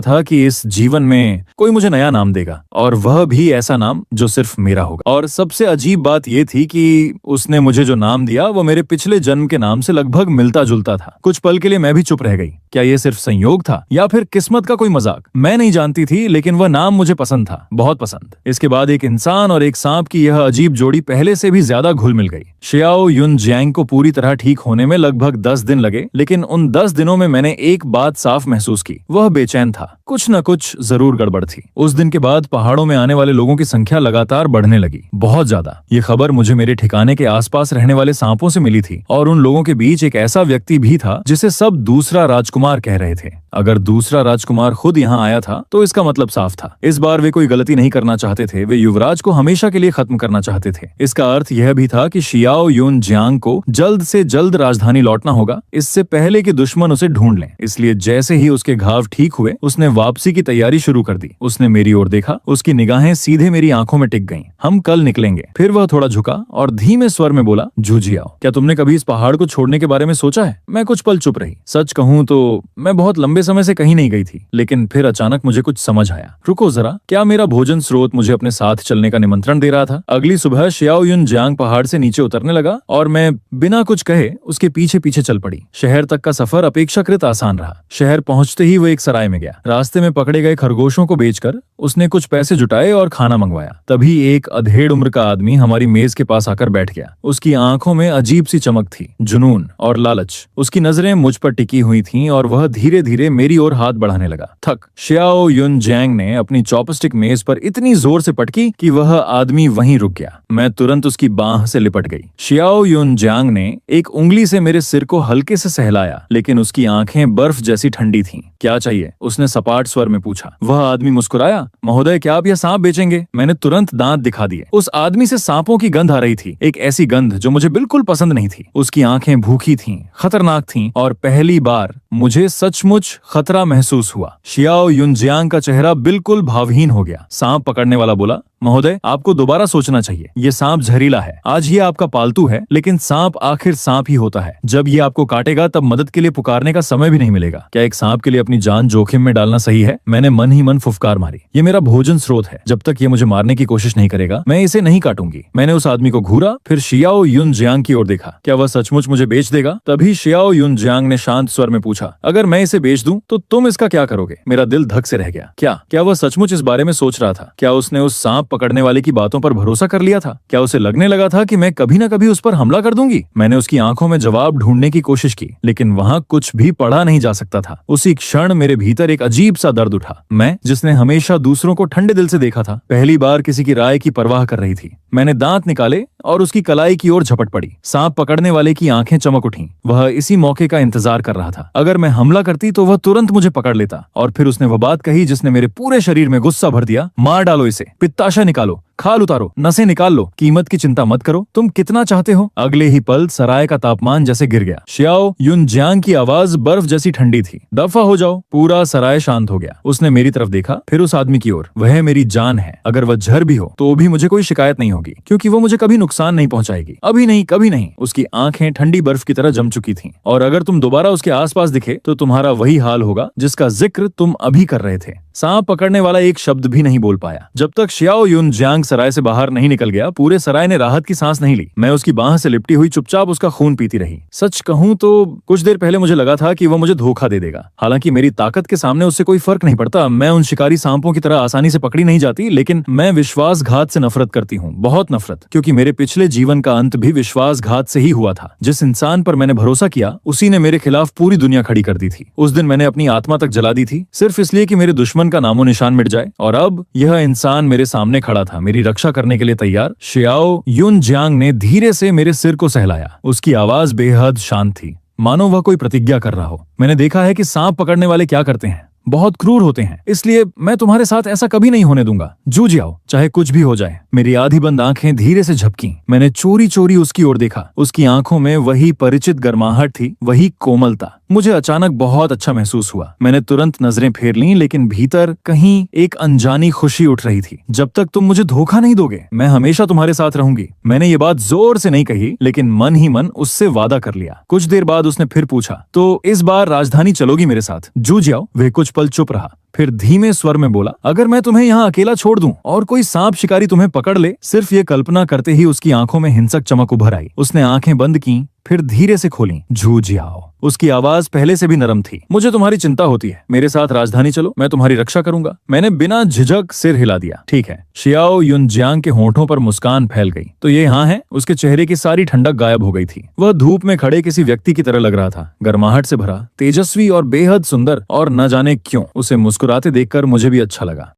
था कि इस जीवन में कोई मुझे नया नाम देगा, और वह भी ऐसा नाम जो सिर्फ मेरा होगा। और सबसे अजीब बात यह थी कि उसने मुझे जो नाम दिया वो मेरे पिछले जन्म के नाम से लगभग मिलता जुलता था। कुछ पल के लिए मैं भी चुप रह गई। क्या ये सिर्फ संयोग था या फिर किस्मत का कोई मजाक? मैं नहीं जानती थी, लेकिन वह नाम मुझे पसंद था, बहुत पसंद। इसके बाद एक इंसान और एक सांप की यह अजीब जोड़ी पहले से भी ज्यादा घुल मिल गई। शियाओ युनजियांग को पूरी तरह ठीक होने में लगभग 10 दिन लगे, लेकिन उन 10 दिनों में मैंने एक बात साफ महसूस की, वह बेचैन था। कुछ न कुछ जरूर गड़बड़ थी। उस दिन के बाद पहाड़ों में आने वाले लोगों की संख्या लगातार बढ़ने लगी, बहुत ज्यादा। ये खबर मुझे मेरे ठिकाने के आसपास रहने वाले सांपों से मिली थी, और उन लोगों के बीच एक ऐसा व्यक्ति भी था जिसे सब दूसरा राजकुमार कह रहे थे। अगर दूसरा राजकुमार खुद यहाँ आया था तो इसका मतलब साफ था, इस बार वे कोई गलती नहीं करना चाहते थे। वे युवराज को हमेशा के लिए खत्म करना चाहते थे। इसका अर्थ यह भी था कि शियाओ युनजियांग को जल्द से जल्द राजधानी लौटना होगा, इससे पहले कि दुश्मन उसे ढूंढ लें। इसलिए जैसे ही उसके घाव ठीक हुए, उसने वापसी की तैयारी शुरू कर दी। उसने मेरी ओर देखा, उसकी निगाहें सीधे मेरी आंखों में टिक गईं। हम कल निकलेंगे। फिर वह थोड़ा झुका और धीमे स्वर में बोला, जू जियाओ, क्या तुमने कभी इस पहाड़ को छोड़ने के बारे में सोचा है? मैं कुछ पल चुप रही। सच कहूँ तो मैं बहुत लंबे समय से कहीं नहीं गई थी, लेकिन फिर अचानक मुझे कुछ समझ आया। रुको जरा, क्या मेरा भोजन स्रोत मुझे अपने साथ चलने का निमंत्रण दे रहा था? अगली सुबह शियाओ युनजियांग पहाड़ से नीचे उतरने लगा और मैं बिना कुछ कहे उसके पीछे पीछे चल पड़ी। शहर तक का सफर अपेक्षाकृत आसान रहा। शहर पहुंचते ही वो एक सराय में गया। रास्ते में पकड़े गए खरगोशों को बेचकर उसने कुछ पैसे जुटाए और खाना मंगवाया। तभी एक अधेड़ उम्र का आदमी हमारी मेज के पास आकर बैठ गया। उसकी आंखों में अजीब सी चमक थी, जुनून और लालच। उसकी नजरें मुझ पर टिकी हुई थीं और वह धीरे धीरे मेरी ओर हाथ बढ़ाने लगा। थक शियाओ युनजियांग ने अपनी चॉपस्टिक मेज पर इतनी जोर से पटकी कि वह आदमी वहीं रुक गया। मैं तुरंत उसकी बाह से लिपट गई। शियाओ युनजियांग ने एक उंगली से मेरे सिर को हल्के से सहलाया, लेकिन उसकी आंखें बर्फ जैसी ठंडी थीं। क्या चाहिए? उसने सपाट स्वर में पूछा। वह आदमी मुस्कुराया। महोदय, क्या आप यह सांप बेचेंगे? मैंने तुरंत दांत दिखा दिए। उस आदमी से सांपों की गंध आ रही थी, एक ऐसी गंध जो मुझे बिल्कुल पसंद नहीं थी। उसकी आंखें भूखी थीं, खतरनाक थीं, और पहली बार मुझे सचमुच खतरा महसूस हुआ। शियाओ युनजियांग का चेहरा बिल्कुल भावहीन हो गया। सांप पकड़ने वाला बोला, महोदय, आपको दोबारा सोचना चाहिए। ये सांप जहरीला है। आज ये आपका पालतू है, लेकिन सांप आखिर सांप ही होता है। जब ये आपको काटेगा तब मदद के लिए पुकारने का समय भी नहीं मिलेगा। क्या एक सांप के लिए अपनी जान जोखिम में डालना सही है? मैंने मन ही मन फुफकार मारी। ये मेरा भोजन स्रोत है। जब तक ये मुझे मारने की कोशिश नहीं करेगा, मैं इसे नहीं काटूंगी। मैंने उस आदमी को घूरा, फिर शियाओ युनजियांग की ओर देखा। क्या वह सचमुच मुझे बेच देगा? तभी शियाओ युनजियांग ने शांत स्वर में पूछा, अगर मैं इसे बेच दूं तो तुम इसका क्या करोगे? मेरा दिल धक से रह गया। क्या वह सचमुच इस बारे में सोच रहा था? क्या उसने उस सांप पकड़ने वाले की बातों पर भरोसा कर लिया था? क्या उसे लगने लगा था कि मैं कभी न कभी उस पर हमला कर दूंगी? मैंने उसकी आंखों में जवाब ढूंढने की कोशिश की, लेकिन वहां कुछ भी पढ़ा नहीं जा सकता था। उसी क्षण मेरे भीतर एक अजीब सा दर्द उठा। मैं, जिसने हमेशा दूसरों को ठंडे दिल से देखा था, पहली बार किसी की राय की परवाह कर रही थी। मैंने दांत निकाले और उसकी कलाई की ओर झपट पड़ी। सांप पकड़ने वाले की आंखें चमक उठीं। वह इसी मौके का इंतजार कर रहा था। अगर मैं हमला करती तो वह तुरंत मुझे पकड़ लेता। और फिर उसने वह बात कही जिसने मेरे पूरे शरीर में गुस्सा भर दिया। मार डालो इसे, पित्ताशय निकालो, खाल उतारो, नसें निकाल लो, कीमत की चिंता मत करो, तुम कितना चाहते हो? अगले ही पल सराय का तापमान जैसे गिर गया। शियाओ युनजियांग की आवाज बर्फ जैसी ठंडी थी। दफा हो जाओ। पूरा सराय शांत हो गया। उसने मेरी तरफ देखा, फिर उस आदमी की ओर। वह मेरी जान है। अगर वह जहर भी हो तो भी मुझे कोई शिकायत नहीं होगी, क्योंकि वो मुझे कभी नुकसान नहीं पहुंचाएगी। अभी नहीं, कभी नहीं। उसकी आंखें ठंडी बर्फ की तरह जम चुकी थीं, और अगर तुम दोबारा उसके आसपास दिखे तो तुम्हारा वही हाल होगा जिसका जिक्र तुम अभी कर रहे थे। सांप पकड़ने वाला एक शब्द भी नहीं बोल पाया। जब तक शियाओ युन जियांग सराय से बाहर नहीं निकल गया, पूरे सराय ने राहत की सांस नहीं ली। मैं उसकी बाह से लिपटी हुई चुपचाप उसका खून पीती रही। सच कहूं तो कुछ देर पहले मुझे लगा था कि वो मुझे धोखा दे देगा। हालांकि मेरी ताकत के सामने उससे कोई फर्क नहीं पड़ता। मैं उन शिकारी सांपों की तरह आसानी से पकड़ी नहीं जाती, लेकिन मैं विश्वासघात से नफरत करती हूँ, बहुत नफरत, क्योंकि मेरे पिछले जीवन का अंत भी विश्वासघात से ही हुआ था। जिस इंसान पर मैंने भरोसा किया, उसी ने मेरे खिलाफ पूरी दुनिया खड़ी कर दी थी। उस दिन मैंने अपनी आत्मा तक जला दी थी, सिर्फ इसलिए कि मेरे दुश्मन का नामो निशान मिट जाए। और अब यह इंसान मेरे सामने खड़ा था, मेरी रक्षा करने के लिए तैयार। शियाओ युन जियांग ने धीरे से मेरे सिर को सहलाया। उसकी आवाज बेहद शांत थी, मानो वह कोई प्रतिज्ञा कर रहा हो। मैंने देखा है कि सांप पकड़ने वाले क्या करते हैं, बहुत क्रूर होते हैं, इसलिए मैं तुम्हारे साथ ऐसा कभी नहीं होने दूंगा। जूझ जाओ, चाहे कुछ भी हो जाए। मेरी आधी बंद आंखें धीरे से झपकी। मैंने चोरी चोरी उसकी ओर देखा। उसकी आंखों में वही परिचित गर्माहट थी, वही कोमलता। मुझे अचानक बहुत अच्छा महसूस हुआ। मैंने तुरंत नजरें फेर लीं, लेकिन भीतर कहीं एक अनजानी खुशी उठ रही थी। जब तक तुम मुझे धोखा नहीं दोगे, मैं हमेशा तुम्हारे साथ रहूंगी। मैंने ये बात जोर से नहीं कही, लेकिन मन ही मन उससे वादा कर लिया। कुछ देर बाद उसने फिर पूछा, तो इस बार राजधानी चलोगी मेरे साथ? जूझ जाओ। वह कुछ पल चुप रहा, फिर धीमे स्वर में बोला, अगर मैं तुम्हें यहाँ अकेला छोड़ दूं और कोई सांप शिकारी तुम्हें पकड़ ले। सिर्फ ये कल्पना करते ही उसकी आंखों में हिंसक चमक उभर आई। उसने आंखें बंद की, फिर धीरे से खोली। जूझ जाओ। उसकी आवाज पहले से भी नरम थी। मुझे तुम्हारी चिंता होती है, मेरे साथ राजधानी चलो, मैं तुम्हारी रक्षा करूंगा। मैंने बिना झिझक सिर हिला दिया। ठीक है। शियाओ युन जियांग के होंठों पर मुस्कान फैल गई। तो ये यहाँ है? उसके चेहरे की सारी ठंडक गायब हो गई थी। वह धूप में खड़े किसी व्यक्ति की तरह लग रहा था, गर्माहट से भरा, तेजस्वी और बेहद सुंदर। और न जाने क्यों उसे मुस्कुराते देखकर मुझे भी अच्छा लगा।